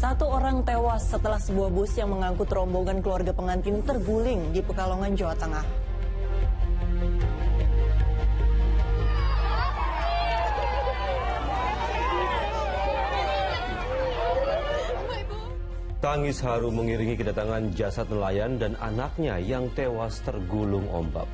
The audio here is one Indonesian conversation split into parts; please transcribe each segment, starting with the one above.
Satu orang tewas setelah sebuah bus yang mengangkut rombongan keluarga pengantin terguling di Pekalongan, Jawa Tengah. Tangis haru mengiringi kedatangan jasad nelayan dan anaknya yang tewas tergulung ombak.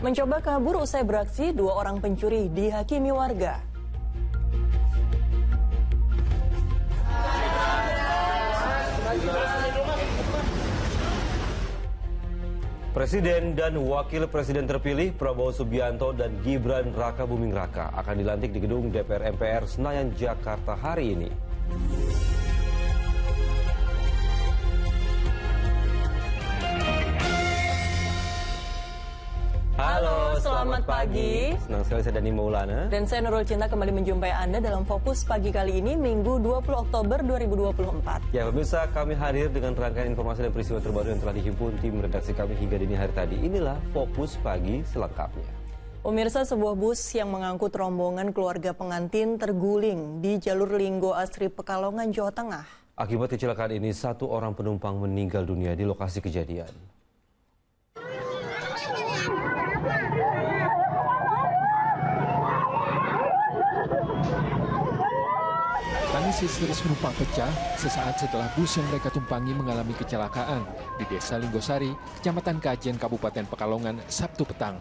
Mencoba kabur usai beraksi, dua orang pencuri dihakimi warga. Presiden dan Wakil Presiden terpilih Prabowo Subianto dan Gibran Raka Buming Raka akan dilantik di gedung DPR MPR Senayan, Jakarta hari ini. Halo, selamat pagi. Senang sekali saya Dani Maulana. Dan saya Nurul Cinta kembali menjumpai Anda dalam Fokus Pagi kali ini, Minggu 20 Oktober 2024. Ya pemirsa, kami hadir dengan rangkaian informasi dan peristiwa terbaru yang telah dihimpun tim redaksi kami hingga dini hari tadi. Inilah Fokus Pagi selengkapnya. Pemirsa, sebuah bus yang mengangkut rombongan keluarga pengantin terguling di jalur Linggo Asri Pekalongan, Jawa Tengah. Akibat kecelakaan ini, satu orang penumpang meninggal dunia di lokasi kejadian. Tangis histeris penumpang pecah sesaat setelah bus yang mereka tumpangi mengalami kecelakaan di Desa Linggosari, Kecamatan Kajen, Kabupaten Pekalongan, Sabtu petang.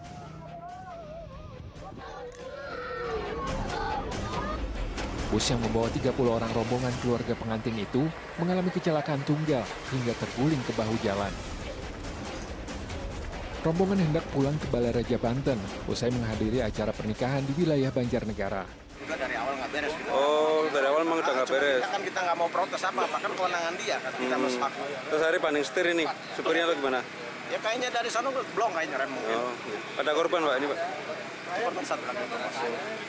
Bus yang membawa 30 orang rombongan keluarga pengantin itu mengalami kecelakaan tunggal hingga terguling ke bahu jalan. Rombongan hendak pulang ke Balaraja, Banten usai menghadiri acara pernikahan di wilayah Banjarnegara. Dari awal nggak beres gitu. Oh, dari awal memang udah nggak beres. Kita nggak mau protes apa kan kewenangan dia kan, kita berhak. Terus hari banding setir ini, supirnya lo gimana? Ya kayaknya dari sana belum kayaknya rem mungkin. Oh, ada korban Pak ini Pak? Korban satu lagi.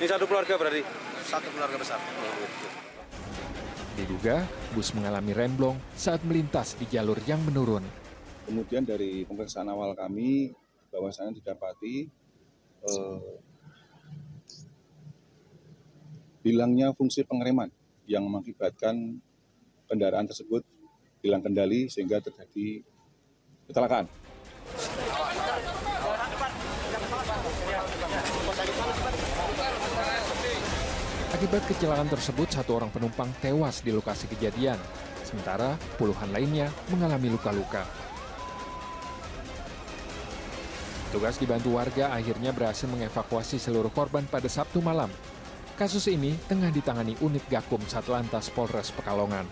Ini satu keluarga berarti? Satu keluarga besar. Diduga bus mengalami remblong saat melintas di jalur yang menurun. Kemudian dari pemeriksaan awal kami bahwasanya didapati hilangnya fungsi pengereman yang mengakibatkan kendaraan tersebut hilang kendali sehingga terjadi kecelakaan. Akibat kecelakaan tersebut, satu orang penumpang tewas di lokasi kejadian, sementara puluhan lainnya mengalami luka-luka. Petugas dibantu warga akhirnya berhasil mengevakuasi seluruh korban pada Sabtu malam. Kasus ini tengah ditangani unit Gakum Satlantas Polres Pekalongan.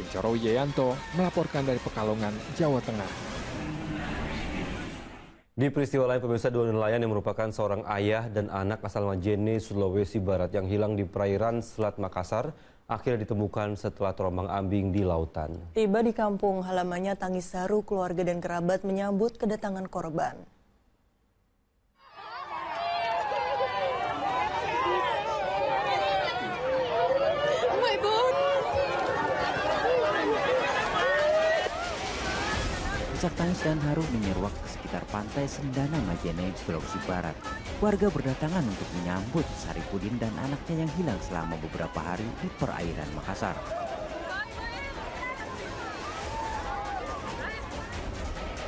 Kuncoro Wijayanto melaporkan dari Pekalongan, Jawa Tengah. Di peristiwa lain, pemirsa, dua nelayan yang merupakan seorang ayah dan anak asal Majene, Sulawesi Barat yang hilang di perairan Selat Makassar akhirnya ditemukan setelah terombang-ambing di lautan. Tiba di kampung halamannya, tangis haru keluarga dan kerabat menyambut kedatangan korban. Isak tangis dan haru menyeruak ke sekitar pantai Sendana, Majene, Sulawesi Barat. Warga berdatangan untuk menyambut Saripudin dan anaknya yang hilang selama beberapa hari di perairan Makassar.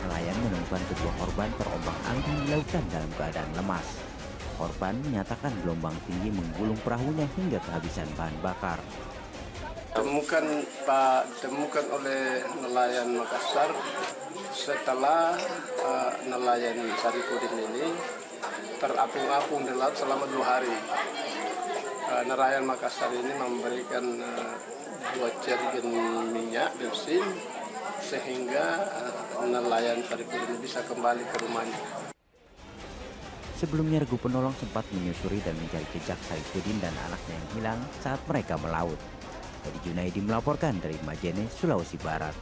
Nelayan menemukan kedua korban terombang-ambing di lautan dalam keadaan lemas. Korban menyatakan gelombang tinggi menggulung perahunya hingga kehabisan bahan bakar. Ditemukan oleh nelayan Makassar setelah nelayan Saripudin ini terapung-apung di laut selama 2 hari. Nelayan Makassar ini memberikan 2 jerigen minyak bensin sehingga nelayan Saripudin bisa kembali ke rumahnya. Sebelumnya regu penolong sempat menyusuri dan mencari jejak Saripudin dan anaknya yang hilang saat mereka melaut. Edi Junaidi melaporkan dari Majene, Sulawesi Barat.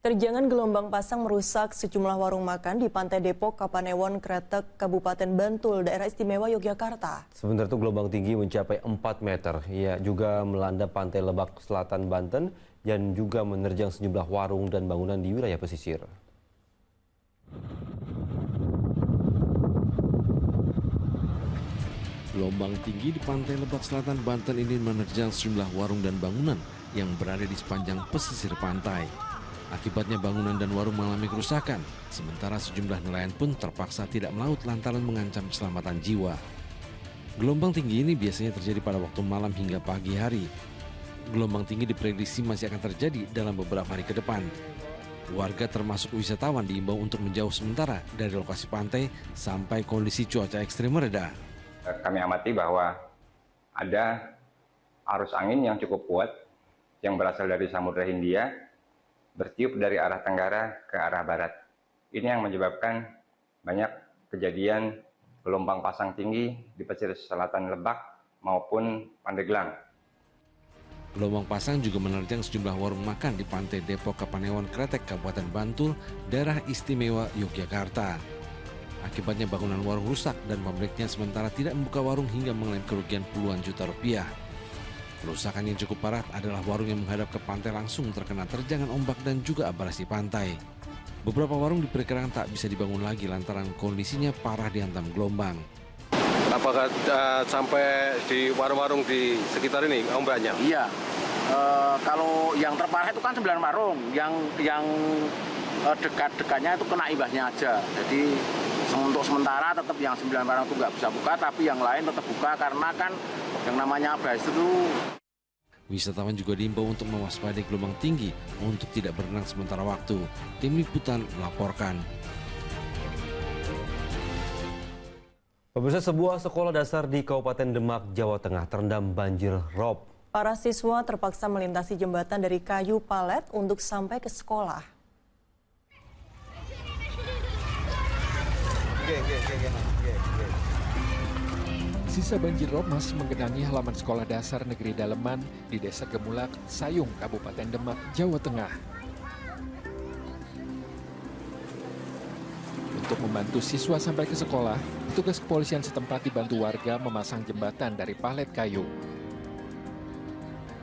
Terjangan gelombang pasang merusak sejumlah warung makan di Pantai Depok, Kapanewon, Kretek, Kabupaten Bantul, Daerah Istimewa Yogyakarta. Sementara itu gelombang tinggi mencapai 4 meter. Ia juga melanda Pantai Lebak Selatan, Banten, dan juga menerjang sejumlah warung dan bangunan di wilayah pesisir. Gelombang tinggi di Pantai Lebak Selatan, Banten ini menerjang sejumlah warung dan bangunan yang berada di sepanjang pesisir pantai. Akibatnya bangunan dan warung mengalami kerusakan, sementara sejumlah nelayan pun terpaksa tidak melaut lantaran mengancam keselamatan jiwa. Gelombang tinggi ini biasanya terjadi pada waktu malam hingga pagi hari. Gelombang tinggi diprediksi masih akan terjadi dalam beberapa hari ke depan. Warga termasuk wisatawan diimbau untuk menjauh sementara dari lokasi pantai sampai kondisi cuaca ekstrim mereda. Kami amati bahwa ada arus angin yang cukup kuat yang berasal dari Samudra Hindia bertiup dari arah tenggara ke arah barat. Ini yang menyebabkan banyak kejadian gelombang pasang tinggi di pesisir selatan Lebak maupun Pandeglang. Gelombang pasang juga menerjang sejumlah warung makan di Pantai Depok, Kapanewon, Kretek, Kabupaten Bantul, Daerah Istimewa Yogyakarta. Akibatnya bangunan warung rusak dan pemiliknya sementara tidak membuka warung hingga mengalami kerugian puluhan juta rupiah. Kerusakan yang cukup parah adalah warung yang menghadap ke pantai langsung terkena terjangan ombak dan juga abrasi pantai. Beberapa warung diperkirakan tak bisa dibangun lagi lantaran kondisinya parah dihantam gelombang. Apakah sampai di warung-warung di sekitar ini ombaknya? Iya, kalau yang terparah itu kan 9 warung, yang dekat-dekatnya itu kena imbasnya aja. Jadi untuk sementara tetap yang 9 warung itu nggak bisa buka, tapi yang lain tetap buka karena kan yang namanya abrasi itu. Wisatawan juga diimbau untuk mewaspadai gelombang tinggi untuk tidak berenang sementara waktu. Tim Liputan melaporkan. Pemirsa, sebuah sekolah dasar di Kabupaten Demak, Jawa Tengah terendam banjir rob. Para siswa terpaksa melintasi jembatan dari kayu palet untuk sampai ke sekolah. Sisa banjir rob masih menggenangi halaman sekolah dasar negeri Daleman di Desa Gemulak, Sayung, Kabupaten Demak, Jawa Tengah. Untuk membantu siswa sampai ke sekolah, petugas kepolisian setempat dibantu warga memasang jembatan dari palet kayu.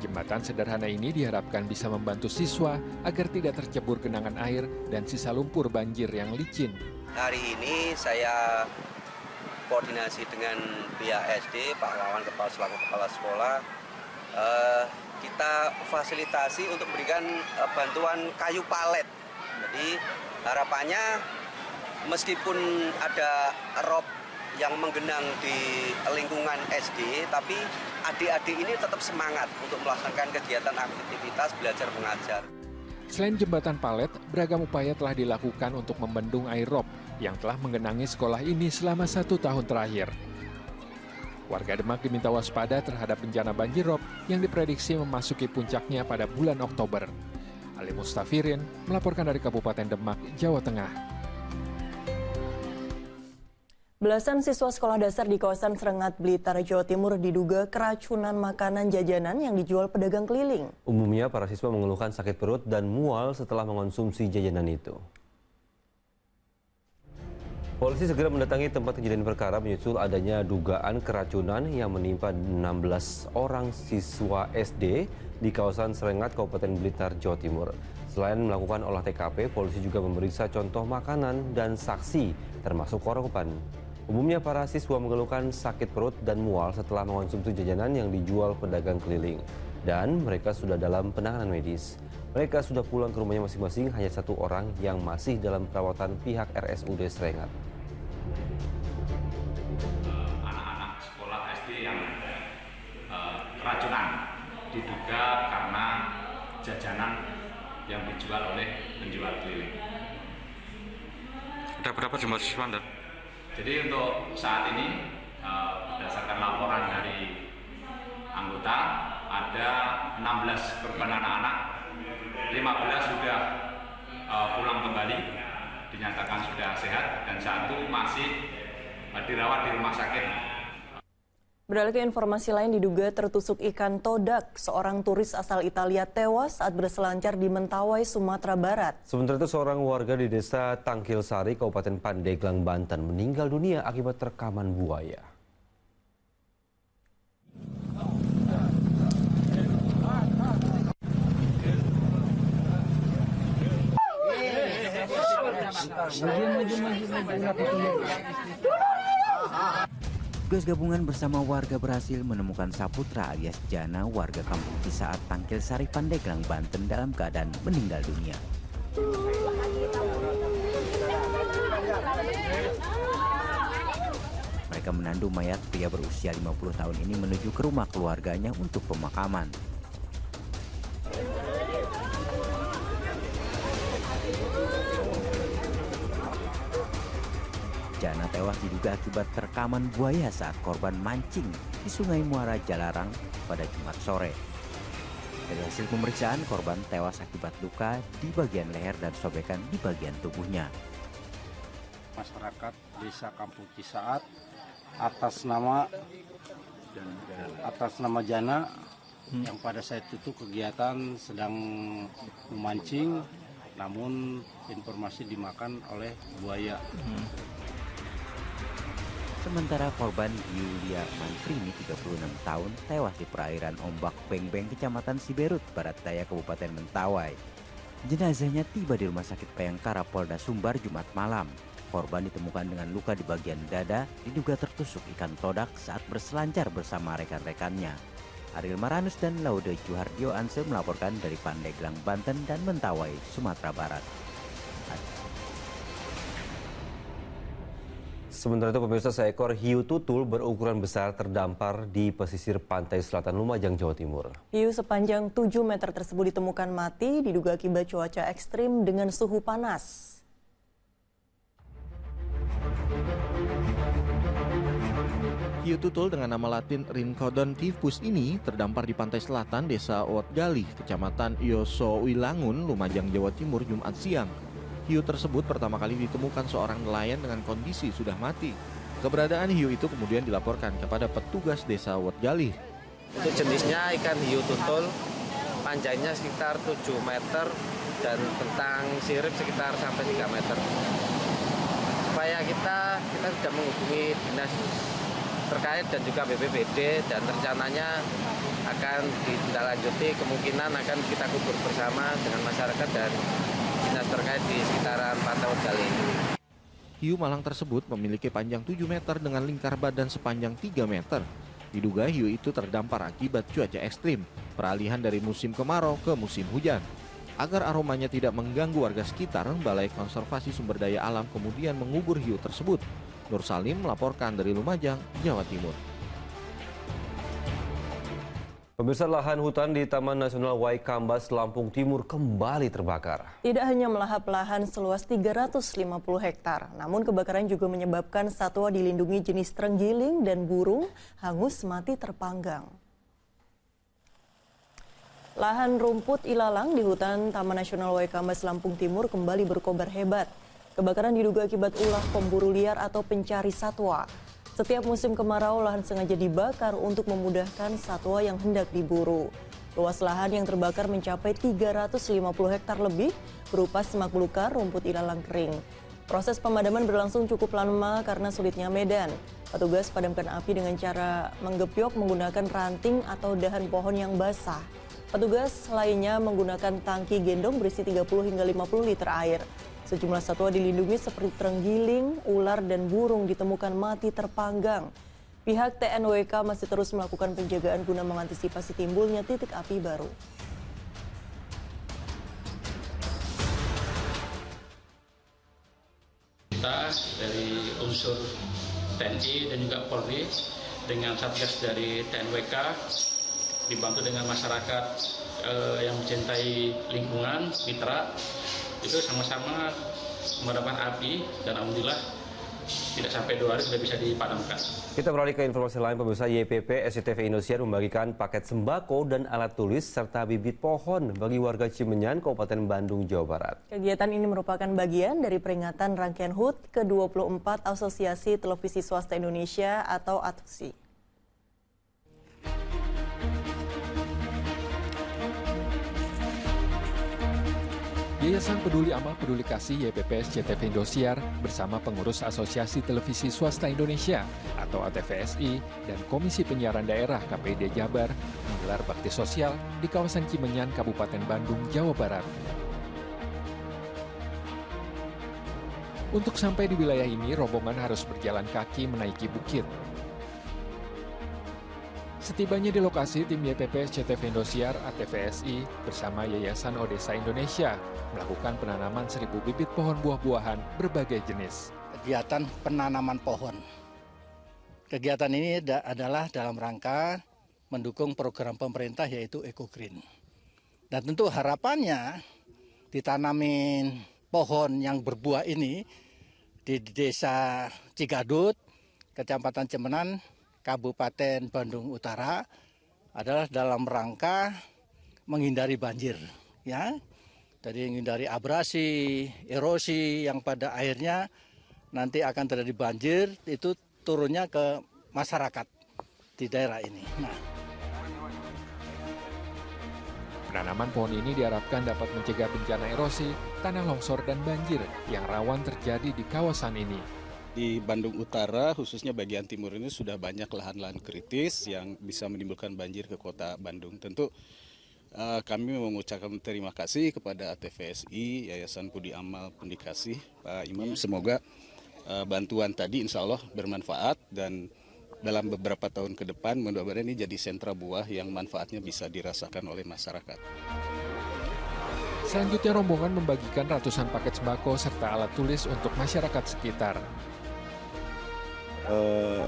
Jembatan sederhana ini diharapkan bisa membantu siswa agar tidak tercebur genangan air dan sisa lumpur banjir yang licin. Hari ini saya koordinasi dengan pihak SD, Pak Wawan selaku kepala sekolah, kita fasilitasi untuk memberikan bantuan kayu palet. Jadi harapannya meskipun ada rob yang menggenang di lingkungan SD, tapi adik-adik ini tetap semangat untuk melaksanakan kegiatan aktivitas belajar mengajar. Selain jembatan palet, beragam upaya telah dilakukan untuk membendung air rob yang telah menggenangi sekolah ini selama 1 tahun terakhir. Warga Demak diminta waspada terhadap bencana banjir rob yang diprediksi memasuki puncaknya pada bulan Oktober. Ali Mustafirin melaporkan dari Kabupaten Demak, Jawa Tengah. Belasan siswa sekolah dasar di kawasan Serengat, Blitar, Jawa Timur diduga keracunan makanan jajanan yang dijual pedagang keliling. Umumnya para siswa mengeluhkan sakit perut dan mual setelah mengonsumsi jajanan itu. Polisi segera mendatangi tempat kejadian perkara menyusul adanya dugaan keracunan yang menimpa 16 orang siswa SD di kawasan Serengat, Kabupaten Blitar, Jawa Timur. Selain melakukan olah TKP, polisi juga memeriksa contoh makanan dan saksi termasuk korban. Umumnya para siswa mengeluhkan sakit perut dan mual setelah mengonsumsi jajanan yang dijual pedagang keliling. Dan mereka sudah dalam penanganan medis. Mereka sudah pulang ke rumahnya masing-masing, hanya 1 orang yang masih dalam perawatan pihak RSUD Serengat. Anak-anak sekolah SD yang keracunan diduga karena jajanan yang dijual oleh penjual keliling. Ada berapa jumlah siswa, Anda? Jadi untuk saat ini berdasarkan laporan dari anggota ada 16 korban anak-anak, 15 sudah pulang kembali, dinyatakan sudah sehat, dan 1 masih dirawat di rumah sakit. Beralih ke informasi lain, diduga tertusuk ikan todak. Seorang turis asal Italia tewas saat berselancar di Mentawai, Sumatera Barat. Sementara itu seorang warga di desa Tangkilsari, Kabupaten Pandeglang, Banten meninggal dunia akibat terkaman buaya. Petugas gabungan bersama warga berhasil menemukan Saputra alias Jana, warga kampung Cisaat, Tangkilsari, Pandeglang, Banten dalam keadaan meninggal dunia. Mereka menandu mayat pria berusia 50 tahun ini menuju ke rumah keluarganya untuk pemakaman. Jana tewas diduga akibat terkaman buaya saat korban mancing di Sungai Muara Jalarang pada Jumat sore. Dari hasil pemeriksaan, korban tewas akibat luka di bagian leher dan sobekan di bagian tubuhnya. Masyarakat Desa Kampung Cisaat atas nama Jana yang pada saat itu kegiatan sedang memancing, namun informasi dimakan oleh buaya. Sementara korban Yulia Manfrini, 36 tahun, tewas di perairan Ombak Bengbeng, Kecamatan Siberut, Barat Daya, Kabupaten Mentawai. Jenazahnya tiba di Rumah Sakit Bayangkara, Polda Sumbar, Jumat malam. Korban ditemukan dengan luka di bagian dada, diduga tertusuk ikan todak saat berselancar bersama rekan-rekannya. Ariel Maranus dan Laude Juhardio Anse melaporkan dari Pandeglang, Banten dan Mentawai, Sumatera Barat. Sementara itu pemirsa, seekor hiu tutul berukuran besar terdampar di pesisir pantai selatan Lumajang, Jawa Timur. Hiu sepanjang 7 meter tersebut ditemukan mati diduga akibat cuaca ekstrim dengan suhu panas. Hiu tutul dengan nama latin Rhincodon typhus ini terdampar di pantai selatan Desa Owatgali, Kecamatan Yosowilangun, Lumajang, Jawa Timur, Jumat siang. Hiu tersebut pertama kali ditemukan seorang nelayan dengan kondisi sudah mati. Keberadaan hiu itu kemudian dilaporkan kepada petugas Desa Owatgali. Itu jenisnya ikan hiu tutul, panjangnya sekitar 7 meter dan bentang sirip sekitar sampai 3 meter. Supaya kita sudah menghubungi dinas terkait dan juga BPBD, dan rencananya akan ditindaklanjuti, kemungkinan akan kita kubur bersama dengan masyarakat dan dinas terkait di sekitaran Pantai Owatgali. Hiu malang tersebut memiliki panjang 7 meter dengan lingkar badan sepanjang 3 meter. Diduga hiu itu terdampar akibat cuaca ekstrim, peralihan dari musim kemarau ke musim hujan. Agar aromanya tidak mengganggu warga sekitar, Balai Konservasi Sumber Daya Alam kemudian mengubur hiu tersebut. Nur Salim melaporkan dari Lumajang, Jawa Timur. Pemirsa, lahan hutan di Taman Nasional Waikambas, Lampung Timur kembali terbakar. Tidak hanya melahap lahan seluas 350 hektar, namun kebakaran juga menyebabkan satwa dilindungi jenis terenggiling dan burung hangus mati terpanggang. Lahan rumput ilalang di hutan Taman Nasional Waikambas, Lampung Timur kembali berkobar hebat. Kebakaran diduga akibat ulah pemburu liar atau pencari satwa. Setiap musim kemarau, lahan sengaja dibakar untuk memudahkan satwa yang hendak diburu. Luas lahan yang terbakar mencapai 350 hektar lebih, berupa semak belukar, rumput ilalang kering. Proses pemadaman berlangsung cukup lama karena sulitnya medan. Petugas padamkan api dengan cara menggepiok menggunakan ranting atau dahan pohon yang basah. Petugas lainnya menggunakan tangki gendong berisi 30 hingga 50 liter air. Sejumlah satwa dilindungi seperti terenggiling, ular, dan burung ditemukan mati terpanggang. Pihak TNWK masih terus melakukan penjagaan guna mengantisipasi timbulnya titik api baru. Kita dari unsur TNI dan juga Polri dengan Satgas dari TNWK dibantu dengan masyarakat yang mencintai lingkungan, mitra, itu sama-sama memadamkan api dan alhamdulillah tidak sampai 2 hari sudah bisa dipadamkan. Kita beralih ke informasi lain, pemirsa. YPP SCTV Indosiar membagikan paket sembako dan alat tulis serta bibit pohon bagi warga Cimenyan, Kabupaten Bandung, Jawa Barat. Kegiatan ini merupakan bagian dari peringatan rangkaian HUT ke-24 Asosiasi Televisi Swasta Indonesia atau ATSI. Yayasan Peduli Amal Peduli Kasih YPPS CTV Indosiar bersama pengurus Asosiasi Televisi Swasta Indonesia atau ATVSI dan Komisi Penyiaran Daerah KPID Jabar menggelar bakti sosial di kawasan Cimenyan, Kabupaten Bandung, Jawa Barat. Untuk sampai di wilayah ini, rombongan harus berjalan kaki menaiki bukit. Setibanya di lokasi, tim YPPS CTV Indosiar ATVSI bersama Yayasan Odesa Indonesia melakukan penanaman 1.000 bibit pohon buah-buahan berbagai jenis. Kegiatan penanaman pohon. Kegiatan ini adalah dalam rangka mendukung program pemerintah yaitu Eco Green. Dan tentu harapannya ditanamin pohon yang berbuah ini di Desa Cigadut, Kecamatan Cimenan, Kabupaten Bandung Utara adalah dalam rangka menghindari banjir, ya. Jadi menghindari abrasi, erosi yang pada akhirnya nanti akan terjadi banjir, itu turunnya ke masyarakat di daerah ini. Nah, penanaman pohon ini diharapkan dapat mencegah bencana erosi, tanah longsor, dan banjir yang rawan terjadi di kawasan ini. Di Bandung Utara, khususnya bagian timur ini sudah banyak lahan-lahan kritis yang bisa menimbulkan banjir ke kota Bandung. Tentu kami mengucapkan terima kasih kepada ATVSI, Yayasan Peduli Amal Peduli Kasih, Pak Imam. Semoga bantuan tadi insya Allah bermanfaat dan dalam beberapa tahun ke depan mudah-mudahan ini jadi sentra buah yang manfaatnya bisa dirasakan oleh masyarakat. Selanjutnya rombongan membagikan ratusan paket sembako serta alat tulis untuk masyarakat sekitar.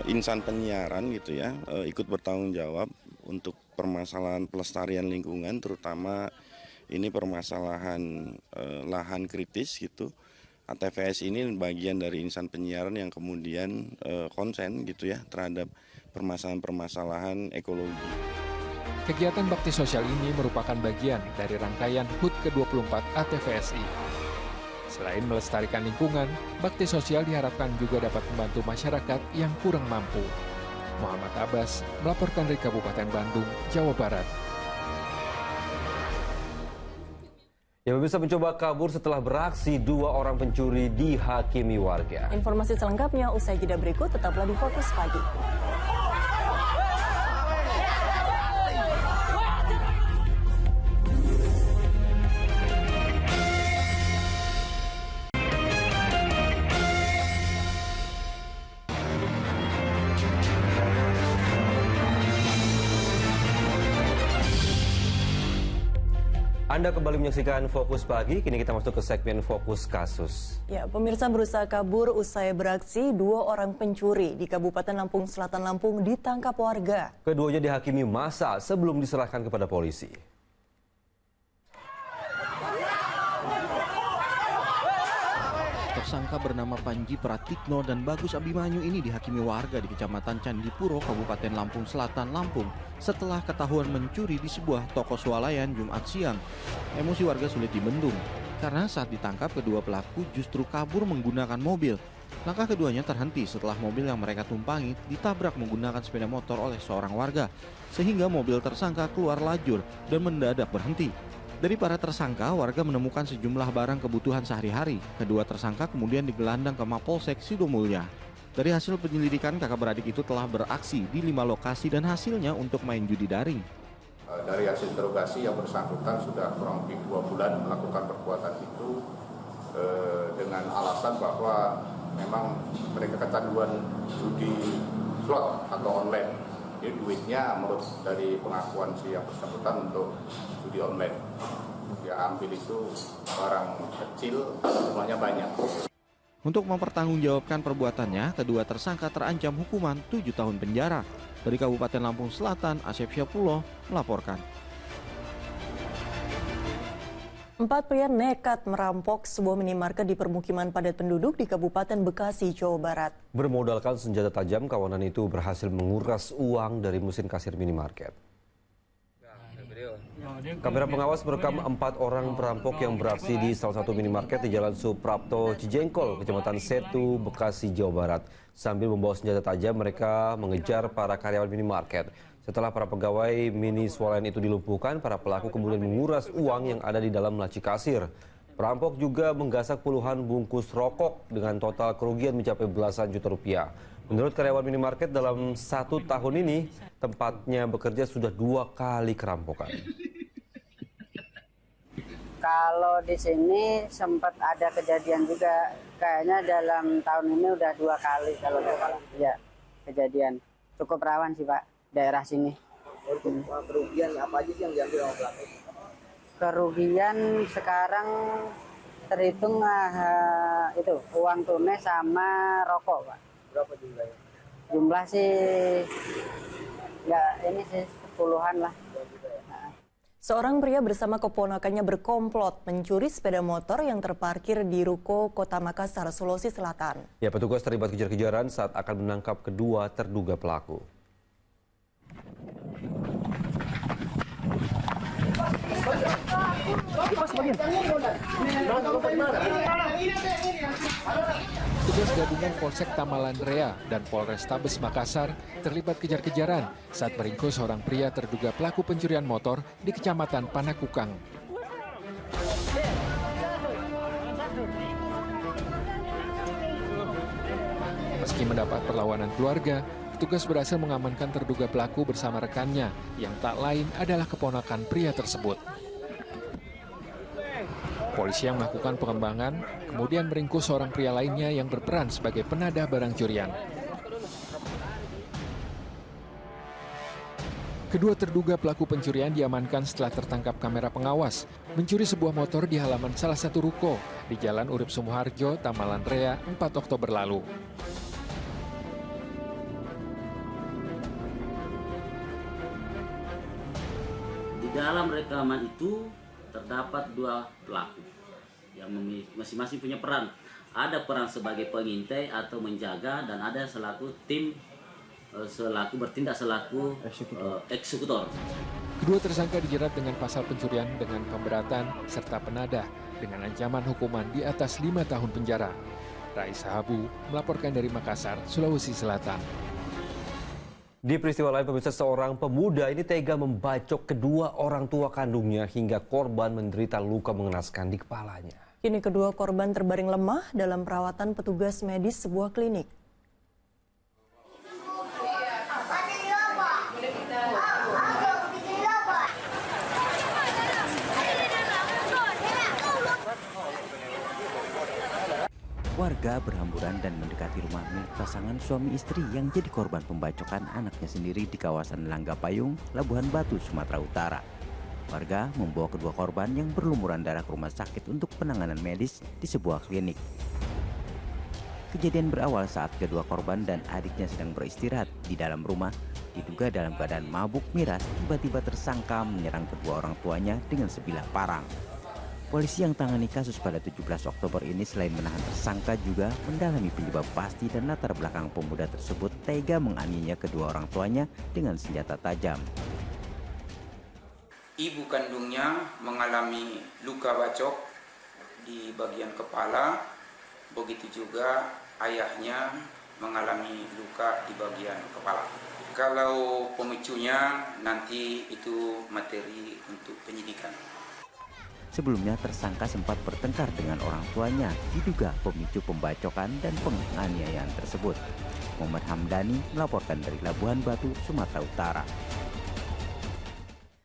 Insan penyiaran gitu ya, ikut bertanggung jawab untuk permasalahan pelestarian lingkungan, terutama ini permasalahan lahan kritis gitu. ATVS ini bagian dari insan penyiaran yang kemudian konsen gitu ya terhadap permasalahan-permasalahan ekologi. Kegiatan bakti sosial ini merupakan bagian dari rangkaian HUT ke-24 ATVSI. Selain melestarikan lingkungan, bakti sosial diharapkan juga dapat membantu masyarakat yang kurang mampu. Muhammad Abbas melaporkan dari Kabupaten Bandung, Jawa Barat. Ya, pemirsa, mencoba kabur setelah beraksi, 2 orang pencuri dihakimi warga. Informasi selengkapnya usai jeda berikut, tetaplah di Fokus Pagi. Anda kembali menyaksikan Fokus Pagi, kini kita masuk ke segmen Fokus Kasus. Ya, pemirsa, berusaha kabur usai beraksi, 2 orang pencuri di Kabupaten Lampung Selatan, Lampung ditangkap warga. Keduanya dihakimi massa sebelum diserahkan kepada polisi. Tersangka bernama Panji Pratikno dan Bagus Abimanyu ini dihakimi warga di Kecamatan Candipuro, Kabupaten Lampung Selatan, Lampung setelah ketahuan mencuri di sebuah toko swalayan Jumat siang. Emosi warga sulit dibendung karena saat ditangkap kedua pelaku justru kabur menggunakan mobil. Langkah keduanya terhenti setelah mobil yang mereka tumpangi ditabrak menggunakan sepeda motor oleh seorang warga sehingga mobil tersangka keluar lajur dan mendadak berhenti. Dari para tersangka, warga menemukan sejumlah barang kebutuhan sehari-hari. Kedua tersangka kemudian digelandang ke Mapolsek Sidomulya. Dari hasil penyelidikan, kakak beradik itu telah beraksi di 5 lokasi dan hasilnya untuk main judi daring. Dari hasil interogasi, yang bersangkutan sudah kurang lebih 2 bulan melakukan perbuatan itu dengan alasan bahwa memang mereka kecanduan judi slot atau online. Jadi duitnya menurut dari pengakuan si yang bersangkutan untuk judi online. Dia ambil itu barang kecil, jumlahnya banyak. Untuk mempertanggungjawabkan perbuatannya, kedua tersangka terancam hukuman 7 tahun penjara. Dari Kabupaten Lampung Selatan, Asep Syapulo melaporkan. 4 pria nekat merampok sebuah minimarket di permukiman padat penduduk di Kabupaten Bekasi, Jawa Barat. Bermodalkan senjata tajam, kawanan itu berhasil menguras uang dari mesin kasir minimarket. Kamera pengawas merekam 4 orang perampok yang beraksi di salah satu minimarket di Jalan Suprapto Cijengkol, Kecamatan Setu, Bekasi, Jawa Barat. Sambil membawa senjata tajam, mereka mengejar para karyawan minimarket. Setelah para pegawai mini swalayan itu dilumpuhkan, para pelaku kemudian menguras uang yang ada di dalam laci kasir. Perampok juga menggasak puluhan bungkus rokok dengan total kerugian mencapai belasan juta rupiah. Menurut karyawan minimarket, dalam 1 tahun ini tempatnya bekerja sudah 2 kali kerampokan. Kalau di sini sempat ada kejadian juga, kayaknya dalam tahun ini udah 2 kali kalau ya kejadian. Cukup rawan sih Pak, daerah sini. Kerugian apa aja sih yang diambil sama pelaku? Kerugian sekarang terhitung itu uang tunai sama rokok Pak. Berapa jumlahnya? Jumlah sih nggak ini sih 10-an lah. Seorang pria bersama keponakannya berkomplot mencuri sepeda motor yang terparkir di Ruko Kota Makassar, Sulawesi Selatan. Ya, petugas terlibat kejar-kejaran saat akan menangkap kedua terduga pelaku. Petugas gabungan Polsek Tamalandrea dan Polrestabes Makassar terlibat kejar-kejaran saat meringkus seorang pria terduga pelaku pencurian motor di Kecamatan Panakukang. Meski mendapat perlawanan keluarga, petugas berhasil mengamankan terduga pelaku bersama rekannya yang tak lain adalah keponakan pria tersebut. Polisi yang melakukan pengembangan kemudian meringkus seorang pria lainnya yang berperan sebagai penadah barang curian. Kedua terduga pelaku pencurian diamankan setelah tertangkap kamera pengawas mencuri sebuah motor di halaman salah satu ruko di Jalan Urip Sumoharjo, Tamalandrea, 4 Oktober lalu. Di dalam rekaman itu terdapat 2 pelaku yang masing-masing punya peran. Ada peran sebagai pengintai atau menjaga dan ada selaku tim bertindak selaku eksekutor. Kedua tersangka dijerat dengan pasal pencurian dengan pemberatan serta penadah dengan ancaman hukuman di atas 5 tahun penjara. Raisa Habu melaporkan dari Makassar, Sulawesi Selatan. Di peristiwa lain, pemirsa, seorang pemuda ini tega membacok kedua orang tua kandungnya hingga korban menderita luka mengenaskan di kepalanya. Kini kedua korban terbaring lemah dalam perawatan petugas medis sebuah klinik. Warga berhamburan dan mendekati rumah milik pasangan suami istri yang jadi korban pembacokan anaknya sendiri di kawasan Langgapayung, Labuhan Batu, Sumatera Utara. Warga membawa kedua korban yang berlumuran darah ke rumah sakit untuk penanganan medis di sebuah klinik. Kejadian berawal saat kedua korban dan adiknya sedang beristirahat di dalam rumah. Diduga dalam keadaan mabuk miras, tiba-tiba tersangka menyerang kedua orang tuanya dengan sebilah parang. Polisi yang tangani kasus pada 17 Oktober ini selain menahan tersangka juga mendalami penyebab pasti dan latar belakang pemuda tersebut tega menganiaya kedua orang tuanya dengan senjata tajam. Ibu kandungnya mengalami luka bacok di bagian kepala, begitu juga ayahnya mengalami luka di bagian kepala. Kalau pemicunya nanti itu materi untuk penyidikan. Sebelumnya tersangka sempat bertengkar dengan orang tuanya, diduga pemicu pembacokan dan penganiayaan tersebut. Muhammad Hamdani melaporkan dari Labuhan Batu, Sumatera Utara.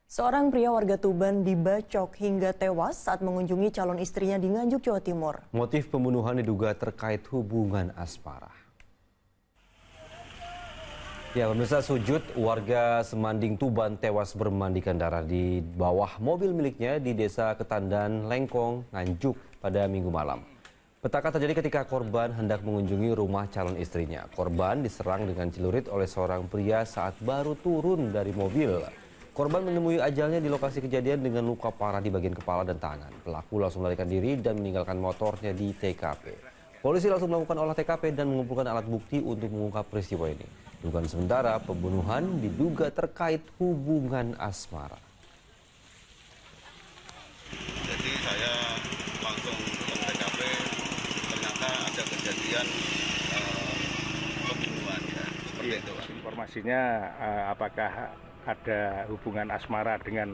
Seorang pria warga Tuban dibacok hingga tewas saat mengunjungi calon istrinya di Nganjuk, Jawa Timur. Motif pembunuhan diduga terkait hubungan asmara. Ya, pemirsa, Sujud, warga Semanding Tuban tewas bermandikan darah di bawah mobil miliknya di Desa Ketandan, Lengkong, Nganjuk pada Minggu malam. Petaka terjadi ketika korban hendak mengunjungi rumah calon istrinya. Korban diserang dengan celurit oleh seorang pria saat baru turun dari mobil. Korban menemui ajalnya di lokasi kejadian dengan luka parah di bagian kepala dan tangan. Pelaku langsung melarikan diri dan meninggalkan motornya di TKP. Polisi langsung melakukan olah TKP dan mengumpulkan alat bukti untuk mengungkap peristiwa ini. Dugaan sementara pembunuhan diduga terkait hubungan asmara. Jadi saya langsung ke TKP, ternyata ada kejadian pembunuhan ya, seperti itu. Informasinya apakah ada hubungan asmara dengan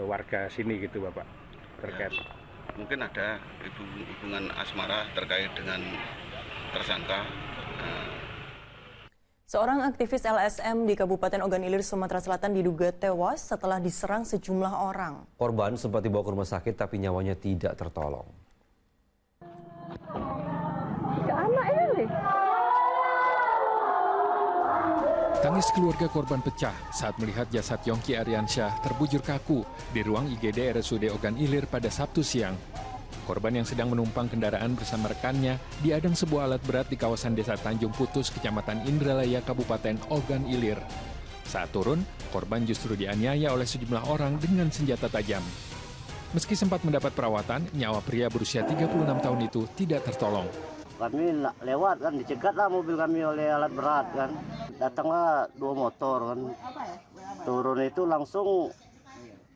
warga sini gitu Bapak terkait? mungkin ada hubungan asmara terkait dengan tersangka. Seorang aktivis LSM di Kabupaten Ogan Ilir, Sumatera Selatan diduga tewas setelah diserang sejumlah orang. Korban sempat dibawa ke rumah sakit tapi nyawanya tidak tertolong. Tangis keluarga korban pecah saat melihat jasad Yongki Aryansyah terbujur kaku di ruang IGD RSUD Ogan Ilir pada Sabtu siang. Korban yang sedang menumpang kendaraan bersama rekannya diadang sebuah alat berat di kawasan Desa Tanjung Putus, Kecamatan Indralaya, Kabupaten Ogan Ilir. Saat turun, korban justru dianiaya oleh sejumlah orang dengan senjata tajam. Meski sempat mendapat perawatan, nyawa pria berusia 36 tahun itu tidak tertolong. Kami lewat kan, dicegatlah mobil kami oleh alat berat kan. Datanglah 2 motor kan. Turun itu langsung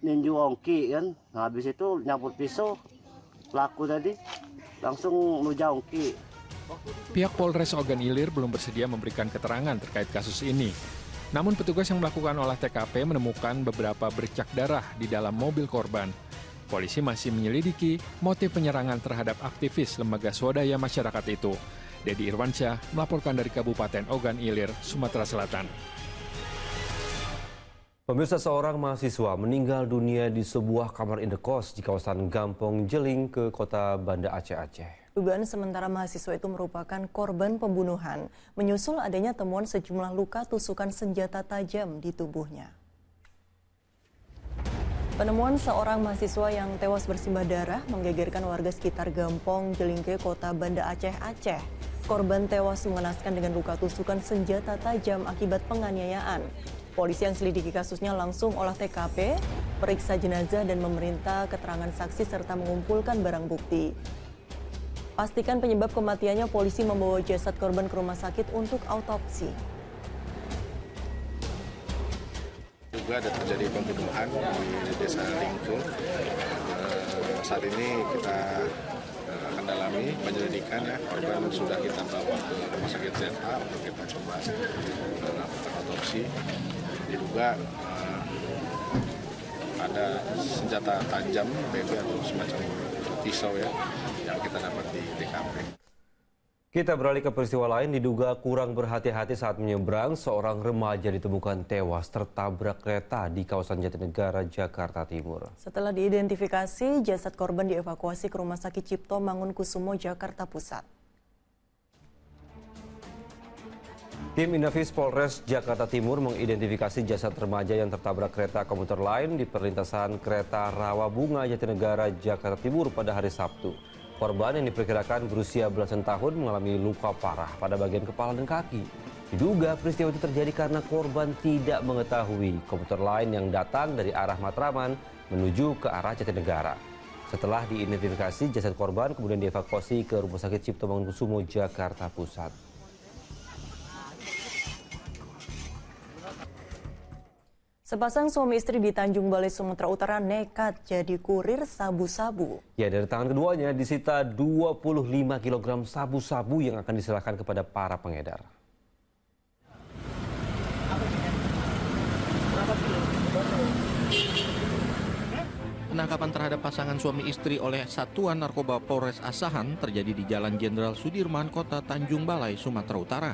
ninju ongki kan. Nah, habis itu nyabut pisau. Pelaku tadi langsung menuju ongki. Pihak Polres Ogan Ilir belum bersedia memberikan keterangan terkait kasus ini. Namun petugas yang melakukan olah TKP menemukan beberapa bercak darah di dalam mobil korban. Polisi masih menyelidiki motif penyerangan terhadap aktivis lembaga swadaya masyarakat itu. Dedi Irwansyah melaporkan dari Kabupaten Ogan Ilir, Sumatera Selatan. Pemirsa, seorang mahasiswa meninggal dunia di sebuah kamar indekos di kawasan Gampong Jeling ke kota Banda Aceh. Dugaan sementara mahasiswa itu merupakan korban pembunuhan, menyusul adanya temuan sejumlah luka tusukan senjata tajam di tubuhnya. Penemuan seorang mahasiswa yang tewas bersimbah darah menggegerkan warga sekitar Gampong Jelingke, kota Banda Aceh. Korban tewas mengenaskan dengan luka tusukan senjata tajam akibat penganiayaan. Polisi yang selidiki kasusnya langsung olah TKP, periksa jenazah dan memerintah keterangan saksi serta mengumpulkan barang bukti. Pastikan penyebab kematiannya, polisi membawa jasad korban ke rumah sakit untuk autopsi. Juga ada terjadi pembunuhan di Desa Lingkung. Saat ini kita akan dalami penyelidikan ya. Korban sudah kita bawa ke rumah sakit ZH untuk kita coba melakukan autopsi. Diduga ada senjata tajam, BB atau semacam pisau ya, yang kita dapat di TKP. Kita beralih ke peristiwa lain. Diduga kurang berhati-hati saat menyeberang, seorang remaja ditemukan tewas tertabrak kereta di kawasan Jatinegara, Jakarta Timur. Setelah diidentifikasi, jasad korban dievakuasi ke Rumah Sakit Cipto Mangunkusumo, Jakarta Pusat. Tim Inafis Polres Jakarta Timur mengidentifikasi jasad remaja yang tertabrak kereta komuter lain di perlintasan kereta Rawabunga, Jatinegara, Jakarta Timur pada hari Sabtu. Korban yang diperkirakan berusia belasan tahun mengalami luka parah pada bagian kepala dan kaki. Diduga peristiwa itu terjadi karena korban tidak mengetahui komuter lain yang datang dari arah Matraman menuju ke arah Jatinegara. Setelah diidentifikasi, jasad korban kemudian dievakuasi ke Rumah Sakit Cipto Mangunkusumo, Jakarta Pusat. Sepasang suami istri di Tanjung Balai, Sumatera Utara nekat jadi kurir sabu-sabu. Ya, dari tangan keduanya disita 25 kg sabu-sabu yang akan diserahkan kepada para pengedar. Penangkapan terhadap pasangan suami istri oleh Satuan Narkoba Polres Asahan terjadi di Jalan Jenderal Sudirman, Kota Tanjung Balai, Sumatera Utara.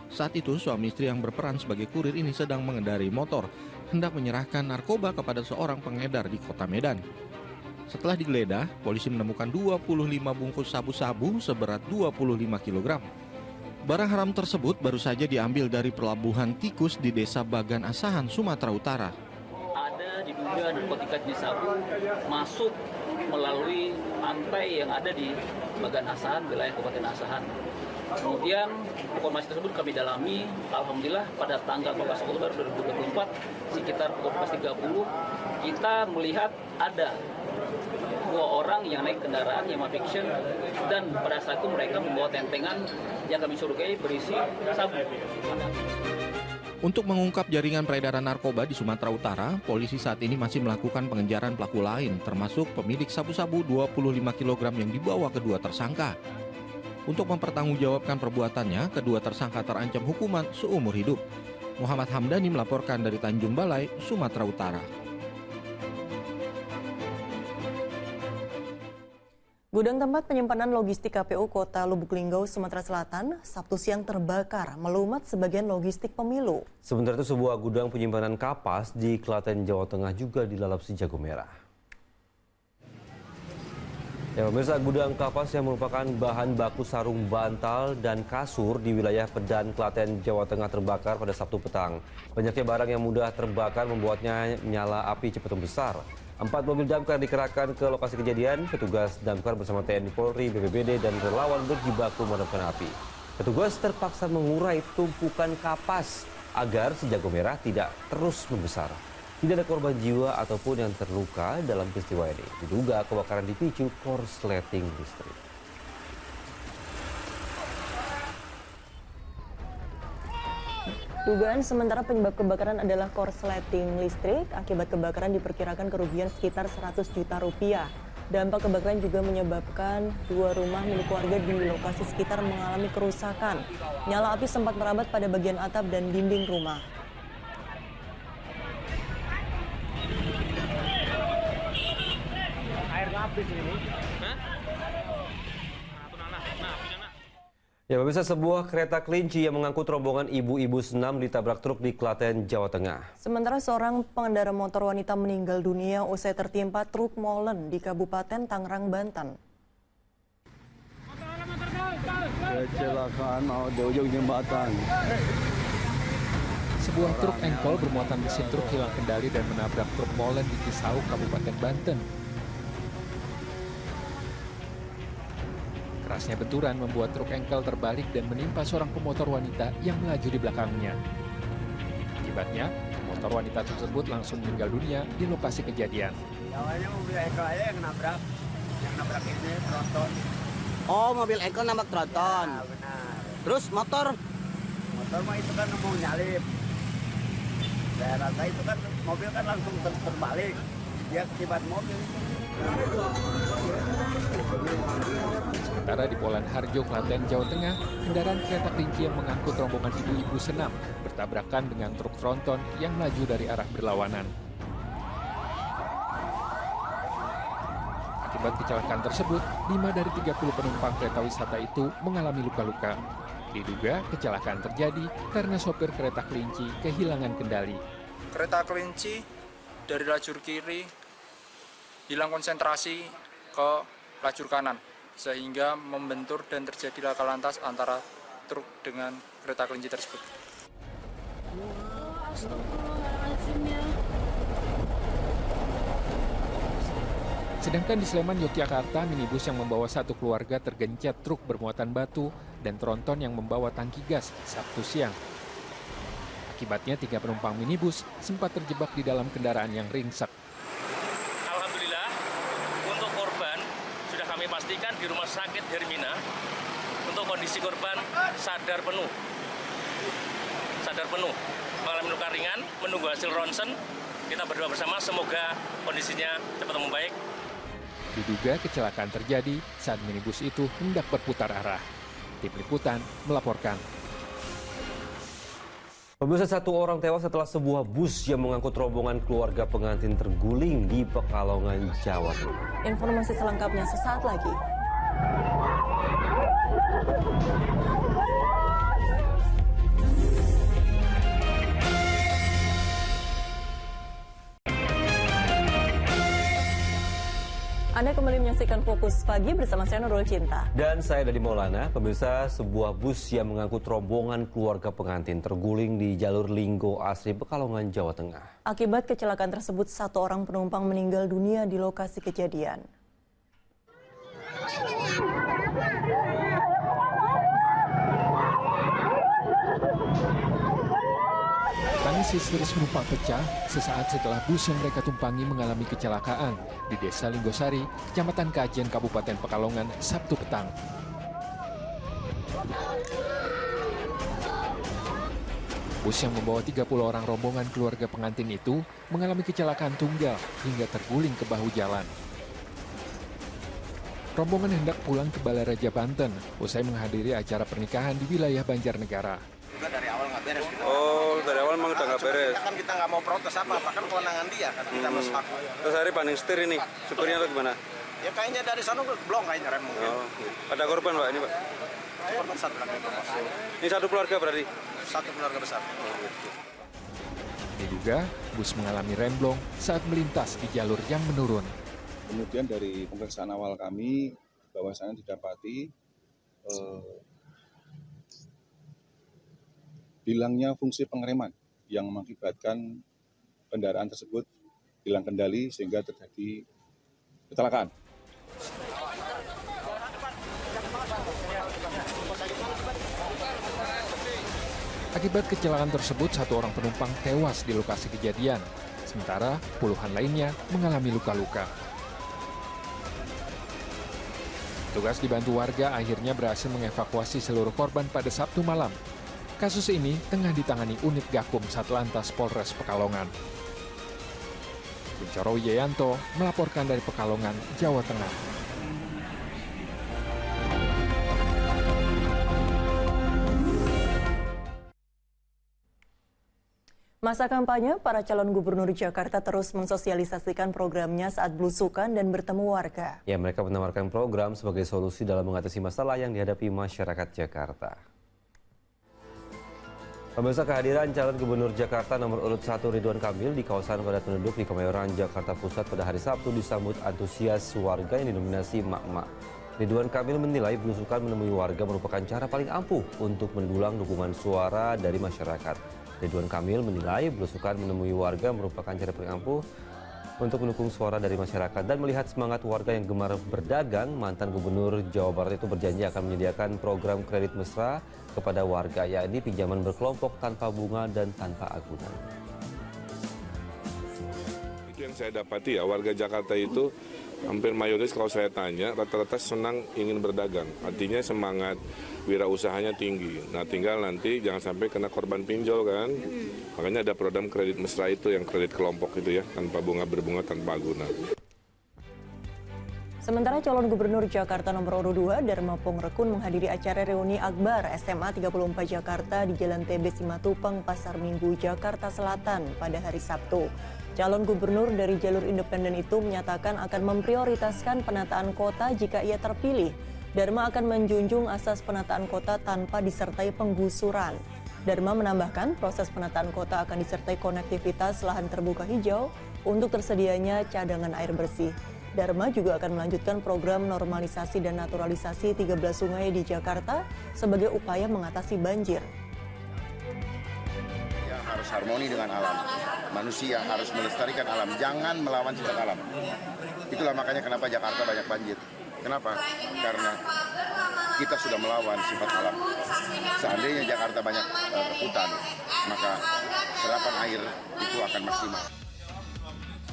Saat itu suami istri yang berperan sebagai kurir ini sedang mengendarai motor, hendak menyerahkan narkoba kepada seorang pengedar di Kota Medan. Setelah digeledah, polisi menemukan 25 bungkus sabu-sabu seberat 25 kg. Barang haram tersebut baru saja diambil dari pelabuhan tikus di Desa Bagan Asahan, Sumatera Utara. Ada diduga narkotika jenis sabu masuk melalui pantai yang ada di Bagan Asahan, wilayah Kabupaten Asahan. Kemudian informasi tersebut kami dalami, alhamdulillah pada tanggal 14 Oktober 2024 sekitar pukul 14.30 kita melihat ada 2 orang yang naik kendaraan Yamaha Fiction dan pada saat itu mereka membawa tentengan yang kami curigai berisi sabu. Untuk mengungkap jaringan peredaran narkoba di Sumatera Utara, polisi saat ini masih melakukan pengejaran pelaku lain, termasuk pemilik sabu-sabu 25 kg yang dibawa kedua tersangka. Untuk mempertanggungjawabkan perbuatannya, kedua tersangka terancam hukuman seumur hidup. Muhammad Hamdani melaporkan dari Tanjung Balai, Sumatera Utara. Gudang tempat penyimpanan logistik KPU Kota Lubuk Linggau, Sumatera Selatan, Sabtu siang terbakar, melumat sebagian logistik pemilu. Sementara itu sebuah gudang penyimpanan kapas di Klaten, Jawa Tengah juga dilalap si jago merah. Ya, pemirsa, gudang kapas yang merupakan bahan baku sarung bantal dan kasur di wilayah Pedan, Klaten, Jawa Tengah terbakar pada Sabtu petang. Banyaknya barang yang mudah terbakar membuatnya nyala api cepat membesar. 4 mobil damkar dikerahkan ke lokasi kejadian. Petugas damkar bersama TNI Polri, BPBD, dan relawan berjibaku memadamkan api. Petugas terpaksa mengurai tumpukan kapas agar si jago merah tidak terus membesar. Tidak ada korban jiwa ataupun yang terluka dalam peristiwa ini. Diduga kebakaran dipicu korsleting listrik. Dugaan sementara penyebab kebakaran adalah korsleting listrik. Akibat kebakaran diperkirakan kerugian sekitar 100 juta rupiah. Dampak kebakaran juga menyebabkan 2 rumah milik warga di lokasi sekitar mengalami kerusakan. Nyala api sempat merambat pada bagian atap dan dinding rumah. Air habis ini. Ya, pemirsa, sebuah kereta kelinci yang mengangkut rombongan ibu-ibu senam ditabrak truk di Klaten, Jawa Tengah. Sementara seorang pengendara motor wanita meninggal dunia usai tertimpa truk molen di Kabupaten Tangerang, Banten. Kecelakaan mau di ujung jembatan. Sebuah truk engkol bermuatan mesin truk hilang kendali dan menabrak truk molen di Cisauk, Kabupaten Banten. Kerasnya benturan membuat truk engkel terbalik dan menimpa seorang pemotor wanita yang melaju di belakangnya. Akibatnya, pemotor wanita tersebut langsung meninggal dunia di lokasi kejadian. Awalnya mobil engkel aja yang nabrak ini tronton. Oh, mobil engkel nabrak tronton. Nah, benar. Terus motor? Motor mah itu kan mau nyalip. Saya rasa itu kan mobil kan langsung terbalik. Dia akibat mobil. Sementara di Polan Harjo, Klaten, Jawa Tengah, kendaraan kereta kelinci yang mengangkut rombongan ibu-ibu senam bertabrakan dengan truk tronton yang melaju dari arah berlawanan. Akibat kecelakaan tersebut, 5 dari 30 penumpang kereta wisata itu mengalami luka-luka. Diduga kecelakaan terjadi karena sopir kereta kelinci kehilangan kendali. Kereta kelinci dari lajur kiri hilang konsentrasi ke lajur kanan, sehingga membentur dan terjadi laka lantas antara truk dengan kereta kelinci tersebut. Sedangkan di Sleman, Yogyakarta, minibus yang membawa satu keluarga tergencet truk bermuatan batu dan tronton yang membawa tangki gas Sabtu siang. Akibatnya 3 penumpang minibus sempat terjebak di dalam kendaraan yang ringsek. Alhamdulillah, untuk korban sudah kami pastikan di Rumah Sakit Hermina. Untuk kondisi korban sadar penuh, mengalami luka ringan, menunggu hasil ronsen. Kita berdoa bersama semoga kondisinya cepat membaik. Diduga kecelakaan terjadi saat minibus itu hendak berputar arah. Tim Liputan melaporkan. Pemirsa, 1 orang tewas setelah sebuah bus yang mengangkut rombongan keluarga pengantin terguling di Pekalongan, Jawa Tengah. Informasi selengkapnya sesaat lagi. Anda kembali menyaksikan Fokus Pagi bersama saya Nurul Cinta. Dan saya Dadi Maulana. Pemirsa, sebuah bus yang mengangkut rombongan keluarga pengantin terguling di jalur Linggo Asri, Pekalongan, Jawa Tengah. Akibat kecelakaan tersebut, 1 orang penumpang meninggal dunia di lokasi kejadian. Tangis histeris penumpang pecah sesaat setelah bus yang mereka tumpangi mengalami kecelakaan di Desa Linggosari, Kecamatan Kajen, Kabupaten Pekalongan, Sabtu petang. Bus yang membawa 30 orang rombongan keluarga pengantin itu mengalami kecelakaan tunggal hingga terguling ke bahu jalan. Rombongan hendak pulang ke Balaraja, Banten usai menghadiri acara pernikahan di wilayah Banjarnegara. Dari awal nggak beres. Oh, dari awal memang udah nggak beres. Kan kita nggak mau protes apa-apa, kan kewenangan dia, kan kita harus hak. Terus hari banding setir ini, supirnya atau gimana? Ya kayaknya dari sana belum kayaknya rem mungkin. Oh, ada korban Pak ini Pak? Korban satu lagi. Ini satu keluarga berarti? Satu keluarga besar. Diduga bus mengalami remblong saat melintas di jalur yang menurun. Kemudian dari pemeriksaan awal kami bahwasannya didapati hilangnya fungsi pengereman yang mengakibatkan kendaraan tersebut hilang kendali sehingga terjadi kecelakaan. Akibat kecelakaan tersebut, 1 orang penumpang tewas di lokasi kejadian, sementara puluhan lainnya mengalami luka-luka. Petugas dibantu warga akhirnya berhasil mengevakuasi seluruh korban pada Sabtu malam. Kasus ini tengah ditangani unit Gakum Satlantas Polres Pekalongan. Kuncoro Wijayanto melaporkan dari Pekalongan, Jawa Tengah. Masa kampanye, para calon gubernur Jakarta terus mensosialisasikan programnya saat belusukan dan bertemu warga. Ya, mereka menawarkan program sebagai solusi dalam mengatasi masalah yang dihadapi masyarakat Jakarta. Pemirsa, kehadiran calon gubernur Jakarta nomor urut 1 Ridwan Kamil di kawasan padat penduduk di Kemayoran, Jakarta Pusat pada hari Sabtu disambut antusias warga yang didominasi emak-emak. Ridwan Kamil menilai belusukan menemui warga merupakan cara paling ampuh untuk mendulang dukungan suara dari masyarakat. Ridwan Kamil menilai belusukan menemui warga merupakan cara paling ampuh untuk mendukung suara dari masyarakat dan melihat semangat warga yang gemar berdagang. Mantan Gubernur Jawa Barat itu berjanji akan menyediakan program kredit mesra kepada warga, yakni pinjaman berkelompok tanpa bunga dan tanpa agunan. Itu yang saya dapati ya, warga Jakarta itu hampir mayoritas kalau saya tanya rata-rata senang ingin berdagang, artinya semangat wirausahanya tinggi. Nah, tinggal nanti jangan sampai kena korban pinjol kan. Makanya ada program kredit mesra itu yang kredit kelompok itu ya, tanpa bunga, berbunga tanpa agunan. Sementara calon gubernur Jakarta nomor urut 2 Dharma Pongrekun menghadiri acara reuni Akbar SMA 34 Jakarta di Jalan TB Simatupang, Pasar Minggu, Jakarta Selatan pada hari Sabtu. Calon gubernur dari jalur independen itu menyatakan akan memprioritaskan penataan kota jika ia terpilih. Dharma akan menjunjung asas penataan kota tanpa disertai penggusuran. Dharma menambahkan proses penataan kota akan disertai konektivitas lahan terbuka hijau untuk tersedianya cadangan air bersih. Dharma juga akan melanjutkan program normalisasi dan naturalisasi 13 sungai di Jakarta sebagai upaya mengatasi banjir. Harus harmoni dengan alam. Manusia harus melestarikan alam, jangan melawan sifat alam. Itulah makanya kenapa Jakarta banyak banjir. Kenapa? Karena kita sudah melawan sifat alam. Seandainya Jakarta banyak hutan, maka serapan air itu akan maksimal.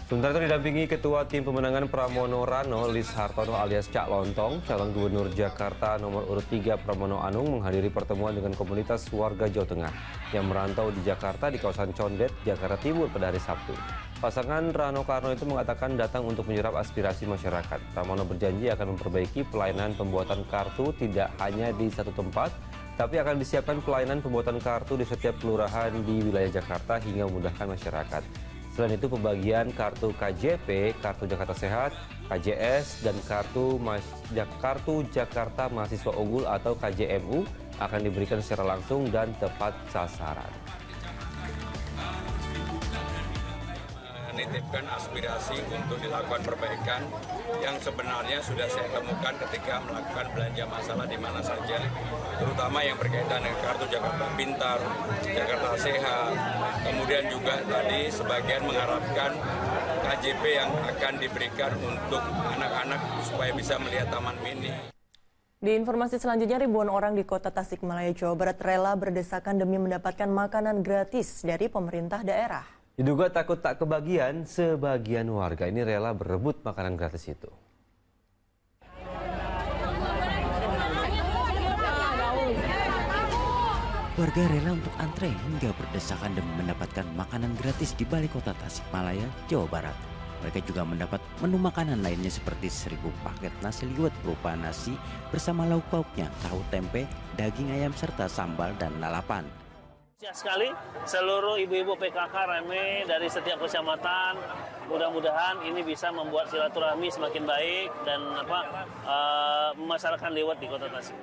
Sementara itu didampingi Ketua Tim Pemenangan Pramono Rano, Lis Hartono alias Cak Lontong, calon gubernur Jakarta nomor urut 3 Pramono Anung menghadiri pertemuan dengan komunitas warga Jawa Tengah yang merantau di Jakarta di kawasan Condet, Jakarta Timur pada hari Sabtu. Pasangan Rano Karno itu mengatakan datang untuk menyerap aspirasi masyarakat. Pramono berjanji akan memperbaiki pelayanan pembuatan kartu tidak hanya di satu tempat, tapi akan disiapkan pelayanan pembuatan kartu di setiap kelurahan di wilayah Jakarta hingga memudahkan masyarakat. Selain itu, pembagian kartu KJP, kartu Jakarta Sehat, KJS, dan kartu Jakarta Mahasiswa Unggul atau KJMU akan diberikan secara langsung dan tepat sasaran. Menitipkan aspirasi untuk dilakukan perbaikan yang sebenarnya sudah saya temukan ketika melakukan belanja masalah di mana saja, terutama yang berkaitan dengan kartu Jakarta Pintar, Jakarta Sehat, kemudian juga tadi sebagian mengharapkan KJP yang akan diberikan untuk anak-anak supaya bisa melihat taman mini. Di informasi selanjutnya, ribuan orang di kota Tasikmalaya, Jawa Barat rela berdesakan demi mendapatkan makanan gratis dari pemerintah daerah. Diduga takut tak kebagian, sebagian warga ini rela berebut makanan gratis itu. Warga rela untuk antre hingga berdesakan demi mendapatkan makanan gratis di balai kota Tasikmalaya, Jawa Barat. Mereka juga mendapat menu makanan lainnya seperti 1000 paket nasi liwet berupa nasi bersama lauk pauknya, tahu tempe, daging ayam serta sambal dan lalapan. Sekali seluruh ibu-ibu PKK rame dari setiap kecamatan Mudah-mudahan ini bisa membuat silaturahmi semakin baik dan memasarkan lewat di Kota Tasik.